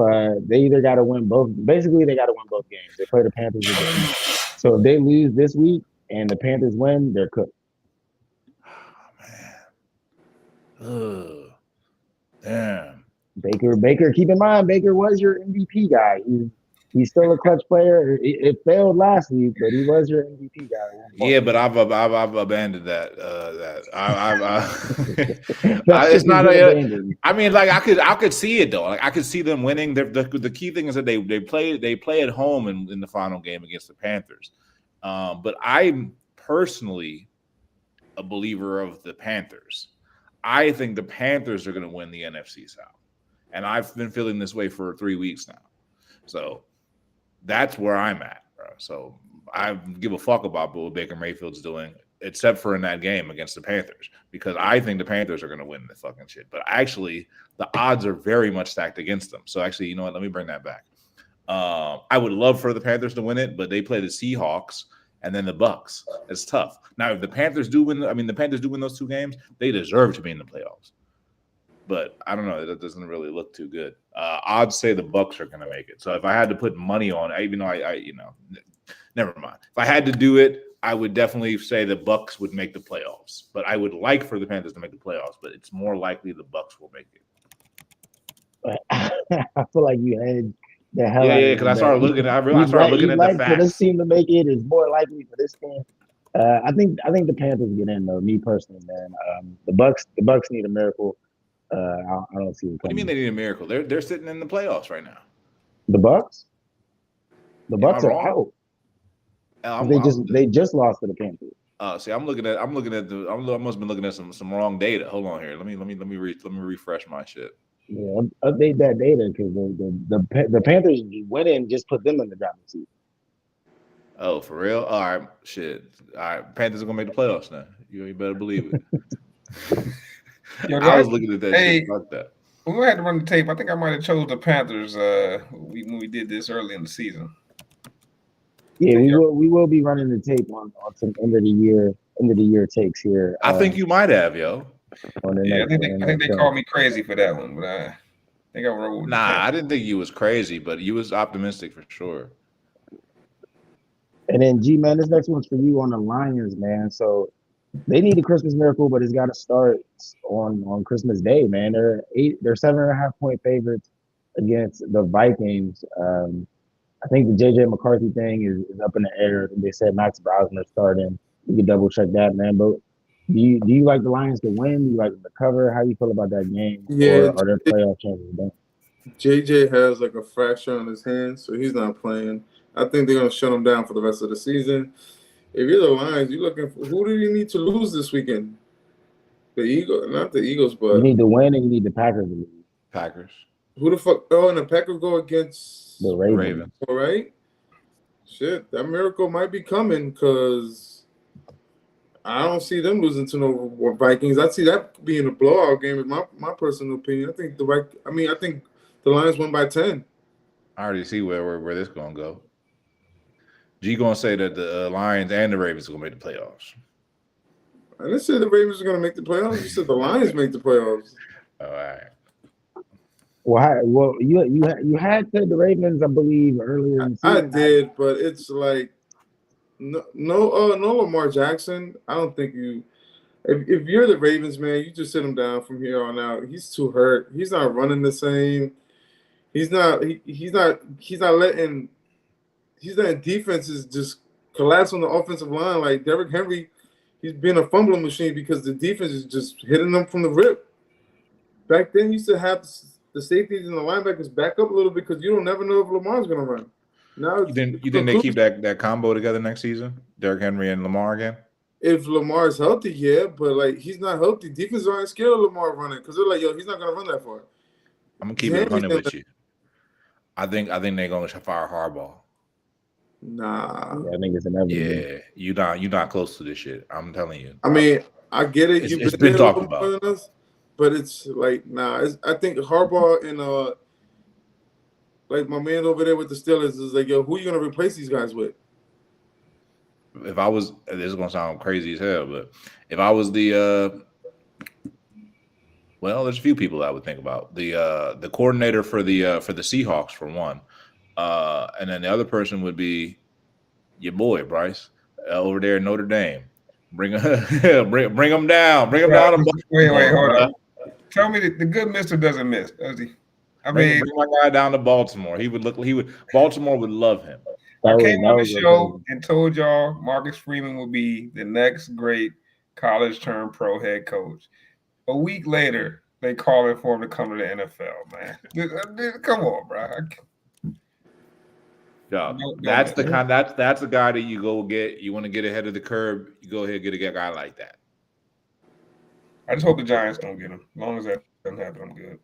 they either got to win both, basically they got to win both games. They play the Panthers again. So if they lose this week and the Panthers win, they're cooked. Oh, man. Damn. Baker, keep in mind, Baker was your MVP guy. He's still a clutch player. It failed last week, but he was your MVP guy. Yeah, but I've abandoned that. It's not. I mean, like I could see it though. Like I could see them winning. The key thing is that they play at home in the final game against the Panthers. But I'm personally a believer of the Panthers. I think the Panthers are going to win the NFC South. And I've been feeling this way for 3 weeks now. So that's where I'm at, bro. So I give a fuck about what Baker Mayfield's doing, except for in that game against the Panthers, because I think the Panthers are going to win the fucking shit. But actually, the odds are very much stacked against them. So actually, you know what? Let me bring that back. I would love for the Panthers to win it, but they play the Seahawks and then the Bucks. It's tough. Now, if the Panthers do win, the Panthers do win those 2 games, they deserve to be in the playoffs. But I don't know. That doesn't really look too good. Odds say the Bucks are going to make it. So if I had to put money on, even though I never mind. If I had to do it, I would definitely say the Bucks would make the playoffs. But I would like for the Panthers to make the playoffs. But it's more likely the Bucks will make it. I feel like you had the hell. Yeah, because I started looking. I started looking at the facts. For this team to make it is more likely for this team. I think the Panthers get in though. Me personally, man. The Bucks need a miracle. I don't see it coming. What do you mean they need a miracle? They're sitting in the playoffs right now. The Bucks? The Bucks are out. They just lost to the Panthers. See, I must have been looking at some wrong data. Hold on here. Let me refresh my shit. Yeah, update that data because the Panthers winning just put them in the driving seat. Oh, for real? All right, shit. All right, Panthers are gonna make the playoffs now. You better believe it. I was looking at that shit. Fuck that. We're gonna have to run the tape. I think I might have chose the Panthers when we did this early in the season. Yeah, we will be running the tape on some end of the year takes here. I think you might have, yo. I think they called me crazy for that one, but I think I rolled with I didn't think you was crazy, but you was optimistic for sure. And then G man, this next one's for you on the Lions, man. So they need a Christmas miracle, but it's got to start on Christmas Day, man. They're 7.5 point favorites against the Vikings. I think the JJ McCarthy thing is up in the air. They said Max Browner starting. You can double check that, man. But do you like the Lions to win? Do you like them to cover? How do you feel about that game? Yeah, or are their playoff chances done? JJ has like a fracture on his hand, so he's not playing. I think they're gonna shut him down for the rest of the season. If you're the Lions, you're looking for who do you need to lose this weekend? The Eagles, not the Eagles, but you need to win and you need the Packers to lose. Packers. Who the fuck? Oh, and the Packers go against the Ravens. All right. Shit, that miracle might be coming because I don't see them losing to no Vikings. I see that being a blowout game. In my personal opinion, I think the Lions won by 10. I already see where this gonna go. G gonna say that the Lions and the Ravens are gonna make the playoffs. I didn't say the Ravens are gonna make the playoffs. You said the Lions make the playoffs. All right. Well, you had said the Ravens, I believe, earlier in the season. I did, but it's like no Lamar Jackson. I don't think you. If you're the Ravens, man, you just sit him down from here on out. He's too hurt. He's not running the same. He's not letting defenses just collapse on the offensive line. Like Derrick Henry, he's been a fumbling machine because the defense is just hitting them from the rip. Back then, you used to have the safeties and the linebackers back up a little bit because you don't never know if Lamar's going to run. Now, you think they keep that combo together next season? Derrick Henry and Lamar again? If Lamar's healthy, yeah, but like he's not healthy. Defenses aren't scared of Lamar running because they're like, yo, he's not going to run that far. I'm gonna keep it running with you. I think they're going to fire Harbaugh. Nah, I think it's inevitable. Yeah, you're not close to this shit. I'm telling you. I mean, I get it. It's been talked about, but it's like I think Harbaugh and like my man over there with the Steelers is like, yo, who are you gonna replace these guys with? If I was, this is gonna sound crazy as hell, but if I was the well, there's a few people I would think about. The coordinator for the Seahawks for one, and then the other person would be your boy Bryce over there in Notre Dame. Bring him down. Bring him down. Wait, hold on. Tell me the good mister doesn't miss, does he? I mean, bring my guy down to Baltimore. Baltimore would love him. I came on the show and told y'all Marcus Freeman will be the next great college turned pro head coach. A week later, they calling for him to come to the NFL, man. Come on, bro. Yeah, that's the guy that you go get. You want to get ahead of the curve, you go ahead and get a guy like that. I just hope the Giants don't get him. As long as that doesn't happen, I'm good.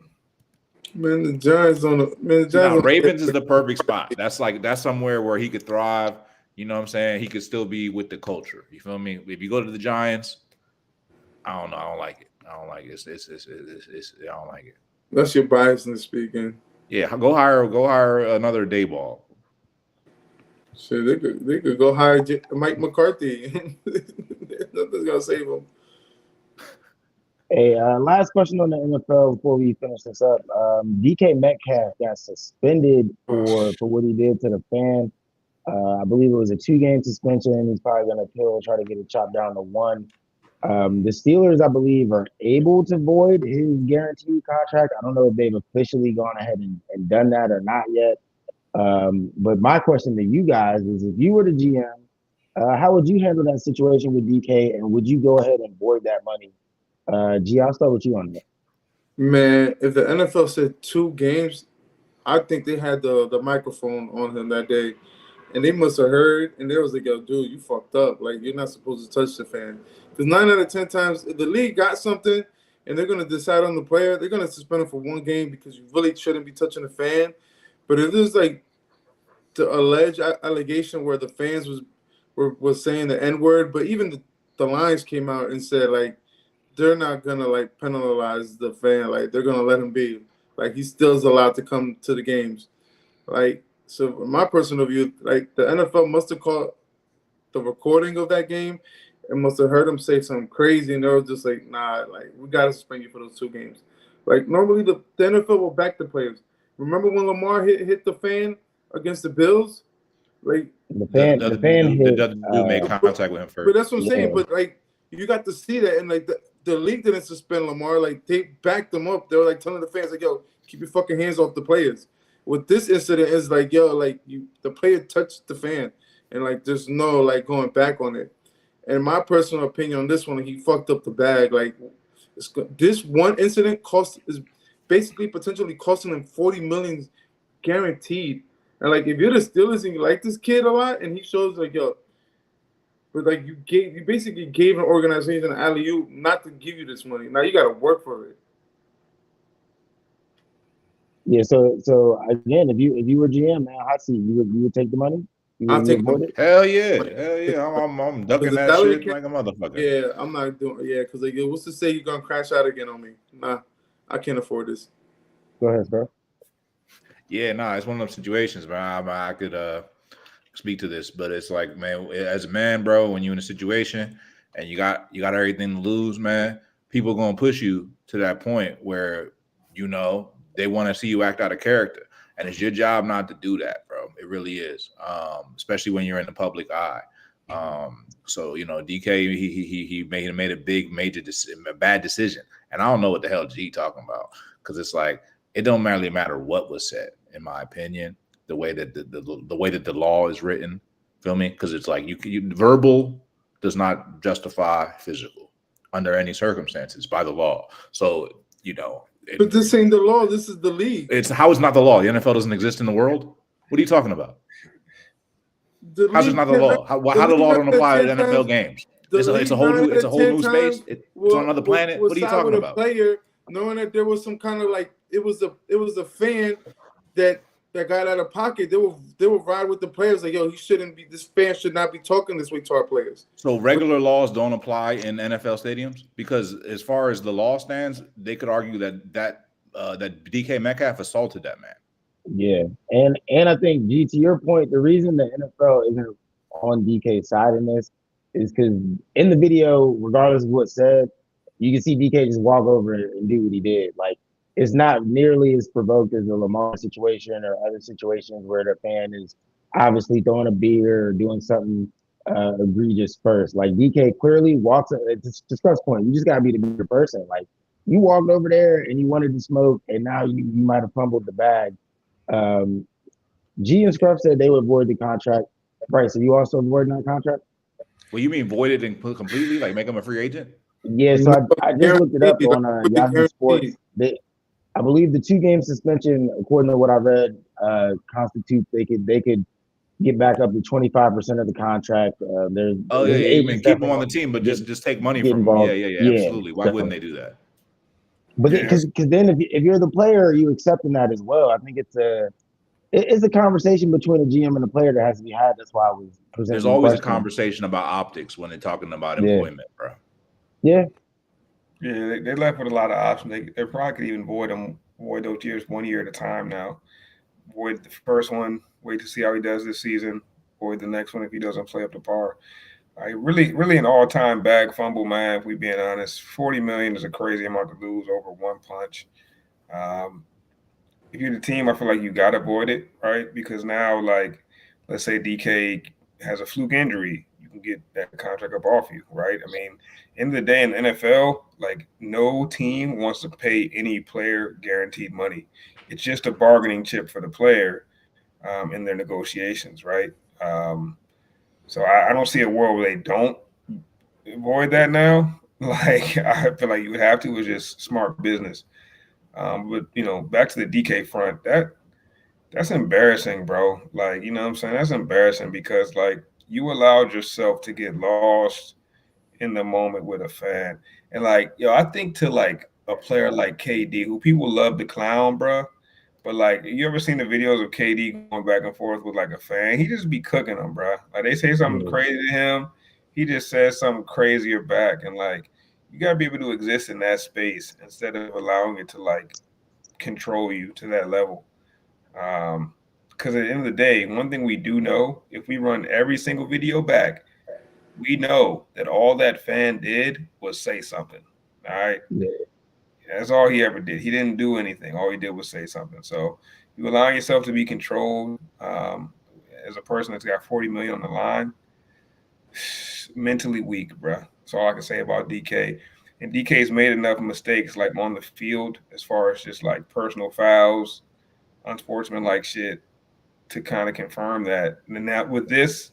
Man, the Giants on the man. The Giants Now, on the Ravens is the perfect spot. That's somewhere where he could thrive. You know what I'm saying? He could still be with the culture. You feel me? If you go to the Giants, I don't know. I don't like it. I don't like it. I don't like it. That's your biasness speaking. Yeah, go hire another Dayball. Shit, they could go hire Mike McCarthy. Nothing's gonna save him. Hey, last question on the NFL before we finish this up. DK Metcalf got suspended for what he did to the fan. I believe it was a 2-game suspension. He's probably going to appeal, try to get it chopped down to 1. The Steelers, I believe, are able to void his guaranteed contract. I don't know if they've officially gone ahead and done that or not yet. But my question to you guys is, if you were the GM, how would you handle that situation with DK, and would you go ahead and void that money? G, I'll start with you on that. Man, if the NFL said 2 games, I think they had the microphone on him that day. And they must have heard, and they was like, yo, dude, you fucked up. Like, you're not supposed to touch the fan. Because 9 out of 10 times, if the league got something and they're going to decide on the player, they're going to suspend him for 1 game because you really shouldn't be touching the fan. But if there's like the alleged allegation where the fans was saying the N-word, but even the Lions came out and said, like, they're not going to, like, penalize the fan. Like, they're going to let him be. Like, he still's allowed to come to the games. Like, so in my personal view, like, the NFL must have caught the recording of that game and must have heard him say something crazy, and they were just like, nah, like, we got to suspend you for those 2 games. Like, normally the NFL will back the players. Remember when Lamar hit the fan against the Bills? Like, The fan hit. The dude made contact with him first. but that's what I'm saying. Yeah. But, like, you got to see that, and, like, the league didn't suspend Lamar. Like, they backed them up. They were, like, telling the fans, like, yo, keep your fucking hands off the players. With this incident, is like, yo, like, the player touched the fan, and, like, there's no, like, going back on it. And my personal opinion on this one, he fucked up the bag. Like, this one incident is basically potentially costing him $40 million guaranteed. And, like, if you're the Steelers and you like this kid a lot, and he shows, like, yo, but, like, you basically gave an organization an alley-oop not to give you this money. Now you got to work for it. Yeah, so again, if you were GM, man, hot seat, you would take the money? I'll take avoid the it? Hell yeah. I'm ducking that salary shit like a motherfucker. Yeah, I'm not doing. Yeah, because, like, what's to say you're gonna crash out again on me? Nah, I can't afford this. Go ahead, bro. Yeah, it's one of those situations, man. I could speak to this, but it's like, man, as a man, bro, when you're in a situation and you got everything to lose, man, people gonna push you to that point where, you know, they want to see you act out of character. And it's your job not to do that, bro. It really is, especially when you're in the public eye. So, you know, DK, he made a bad decision. And I don't know what the hell G talking about, because it's like, it don't really matter what was said, in my opinion, the way that the way that the law is written. Feel me? Because it's like you verbal does not justify physical under any circumstances by the law. So, you know. But this ain't the law. This is the league. It's not the law. The NFL doesn't exist in the world. What are you talking about? How's it not the law? How the law don't apply to NFL games? It's a whole new space. It's on another planet. What are you talking about? Player, knowing that there was some kind of, like, it was a fan that got out of pocket. They will ride with the players, like, yo, this fan should not be talking this way to our players. So regular laws don't apply in NFL stadiums, because as far as the law stands, they could argue that DK Metcalf assaulted that man. Yeah, and I think, G, to your point, the reason the NFL isn't on DK's side in this is because in the video, regardless of what's said, you can see DK just walk over and do what he did. Like, it's not nearly as provoked as the Lamar situation or other situations where the fan is obviously throwing a beer or doing something egregious first. Like, DK clearly walks. It's to Scott's point, you just gotta be the bigger person. Like, you walked over there and you wanted to smoke, and now you might have fumbled the bag. G and Scruff said they would void the contract. Bryce, are you also voiding that contract? Well, you mean void it and completely, like make him a free agent? Yeah, so I just looked it up on Yahoo Sports. I believe the 2-game suspension, according to what I read, constitutes they could get back up to 25% of the contract. You mean keep him on the team, but just take money from him. Yeah, absolutely. Why wouldn't they do that? But Yeah. because then if you're the player, you accepting that as well. I think it's a conversation between the GM and the player that has to be had. That's why I was presenting. There's the always a question. conversation about optics when they're talking about Yeah. employment, bro. Yeah, Yeah, they left with a lot of options. They probably could even void those years 1 year at a time now. Void the first one, wait to see how he does this season. Void the next one if he doesn't play up to par. Really an all-time bag fumble, man. If we being honest, $40 million is a crazy amount to lose over one punch. If you're the team, I feel like you got to avoid it, right? Because now, like, let's say DK has a fluke injury, you can get that contract up off you, right? I mean, end of the day in the NFL, like, no team wants to pay any player guaranteed money. It's just a bargaining chip for the player in their negotiations, right? So I don't see a world where they don't avoid that now. Like, I feel like you would have to. It's just smart business. But back to the DK front, that's embarrassing, bro. Like, you know what I'm saying? That's embarrassing because like you allowed yourself to get lost in the moment with a fan. And like, I think to like a player like KD, who people love to clown, bro. But like, you ever seen the videos of KD going back and forth with like a fan? He just be cooking them, bro. Like they say something crazy to him, he just says something crazier back. And like, you gotta be able to exist in that space instead of allowing it to like control you to that level. Because at the end of the day, one thing we do know, if we run every single video back, we know that all that fan did was say something. All right. Yeah. That's all he ever did. He didn't do anything. All he did was say something. So you allowing yourself to be controlled as a person that's got 40 million on the line, mentally weak, bro. That's all I can say about DK. And DK's made enough mistakes like on the field as far as just like personal fouls, unsportsmanlike shit to kind of confirm that. And now with this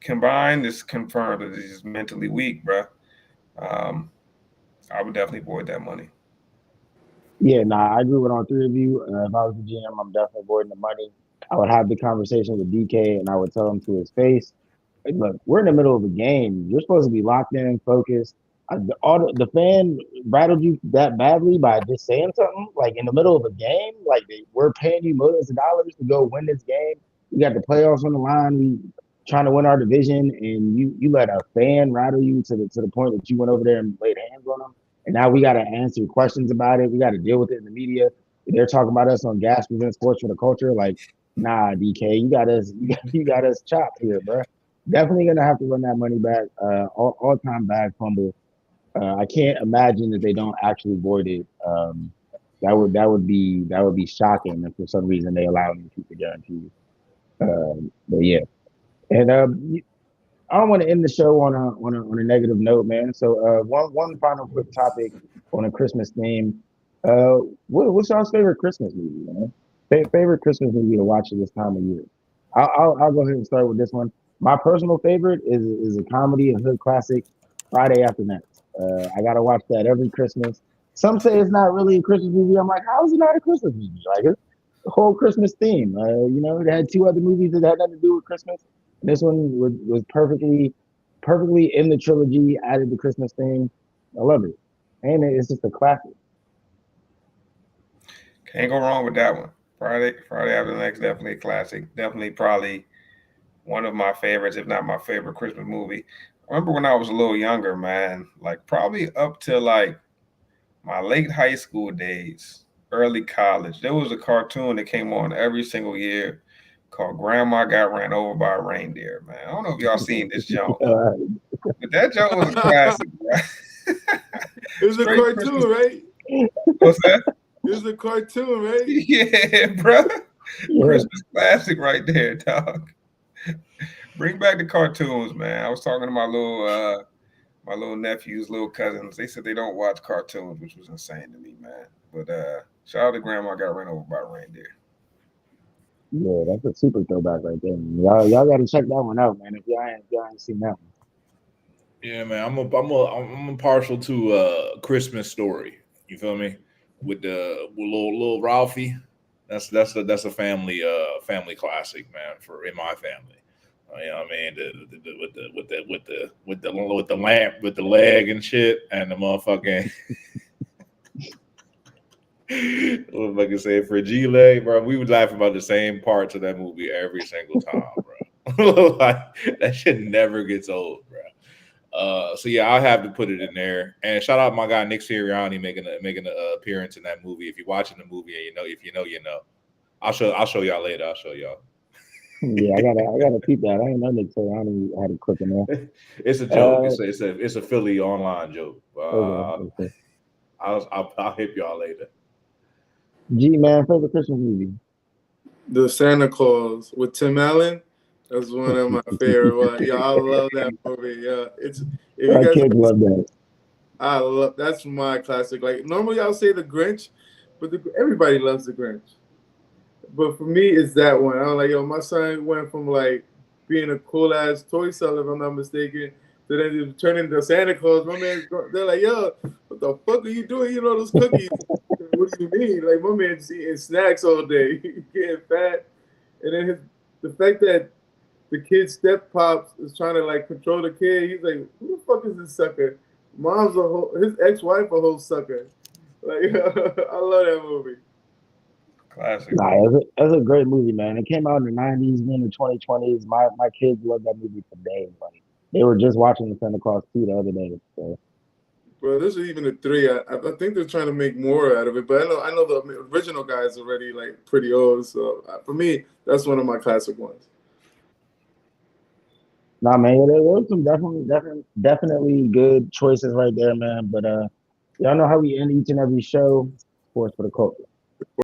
combined, this confirmed that he's mentally weak, bro. I would definitely avoid that money. Yeah, I agree with all three of you. If I was the GM, I'm definitely avoiding the money. I would have the conversation with DK and I would tell him to his face, like, look, we're in the middle of a game. You're supposed to be locked in, focused. The fan rattled you that badly by just saying something like in the middle of a game. Like we're paying you millions of dollars to go win this game. We got the playoffs on the line. We trying to win our division, and you let a fan rattle you to the point that you went over there and laid hands on them. And now we got to answer questions about it. We got to deal with it in the media. They're talking about us on Gas Present Sports for the Culture. Like, nah, DK, you got us chopped here, bro. Definitely gonna have to run that money back. All time bag fumble. I can't imagine that they don't actually void it. That would be shocking if for some reason they allow them to keep the guarantee. But yeah, and I don't want to end the show on a negative note, man. So one final quick topic on a Christmas theme. What's y'all's favorite Christmas movie, man? Favorite Christmas movie to watch at this time of year? I'll go ahead and start with this one. My personal favorite is a comedy, a hood classic, Friday After Next. I gotta watch that every Christmas. Some say it's not really a Christmas movie. I'm like, how is it not a Christmas movie? Like it's the whole Christmas theme. It had two other movies that had nothing to do with Christmas. This one was perfectly in the trilogy, added the Christmas thing. I love it. And it's just a classic. Can't go wrong with that one. Friday After Next, definitely a classic. Definitely probably one of my favorites, if not my favorite Christmas movie. I remember when I was a little younger, man, like probably up to like my late high school days, early college, there was a cartoon that came on every single year called Grandma Got Ran Over by a Reindeer, man. I don't know if y'all seen this junk, but that junk was a classic, right? It was a cartoon, right? What's that? It was a cartoon, right? Yeah, bro. Yeah. Christmas classic right there, dog. Bring back the cartoons, man. I was talking to my little nephews, little cousins. They said they don't watch cartoons, which was insane to me, man. But shout out to Grandma Got Ran Over by a Reindeer. Yeah, that's a super throwback right there. Y'all got to check that one out, man. If y'all ain't seen that one. Yeah, man. I'm partial to Christmas Story. You feel me? With little Ralphie. That's a family classic, man. In my family. You know what I mean? With the lamp, with the leg and shit, and the motherfucking What I can say for G-Leg, bro, we would laugh about the same parts of that movie every single time, bro. Like that shit never gets old, bro. So yeah, I'll have to put it in there. And shout out my guy Nick Sirianni making an appearance in that movie. If you're watching the movie and you know, you know. I'll show y'all later. I'll show y'all. Yeah, I gotta keep that. I ain't know Nick Sirianni had a clip in there. It's a joke. It's a Philly online joke. Okay. I'll hit y'all later. G man, favorite Christmas movie? The Santa Claus with Tim Allen. That's one of my favorite ones. Yeah, I love that movie. Yeah, if you My guys kids love that. that's my classic. Like normally I'll say The Grinch, but everybody loves The Grinch. But for me, it's that one. I'm like, yo, my son went from like being a cool ass toy seller, if I'm not mistaken, to then turning into Santa Claus. My man, they're like, yo, what the fuck are you doing? You know those cookies? What do you mean? Like my man's eating snacks all day, getting fat, and then the fact that the kid's step pops is trying to like control the kid. He's like, who the fuck is this sucker? His ex-wife a whole sucker. Like I love that movie. Classic. Nah, that's a great movie, man. It came out in the 90s, in the 2020s. My kids love that movie today. Like they were just watching the Santa Claus 2 the other day. So. Bro, this is even a 3. I think they're trying to make more out of it, but I know the original guy is already like pretty old. So for me, that's one of my classic ones. Nah, man, there was some definitely good choices right there, man. But y'all know how we end each and every show. Sports for the culture.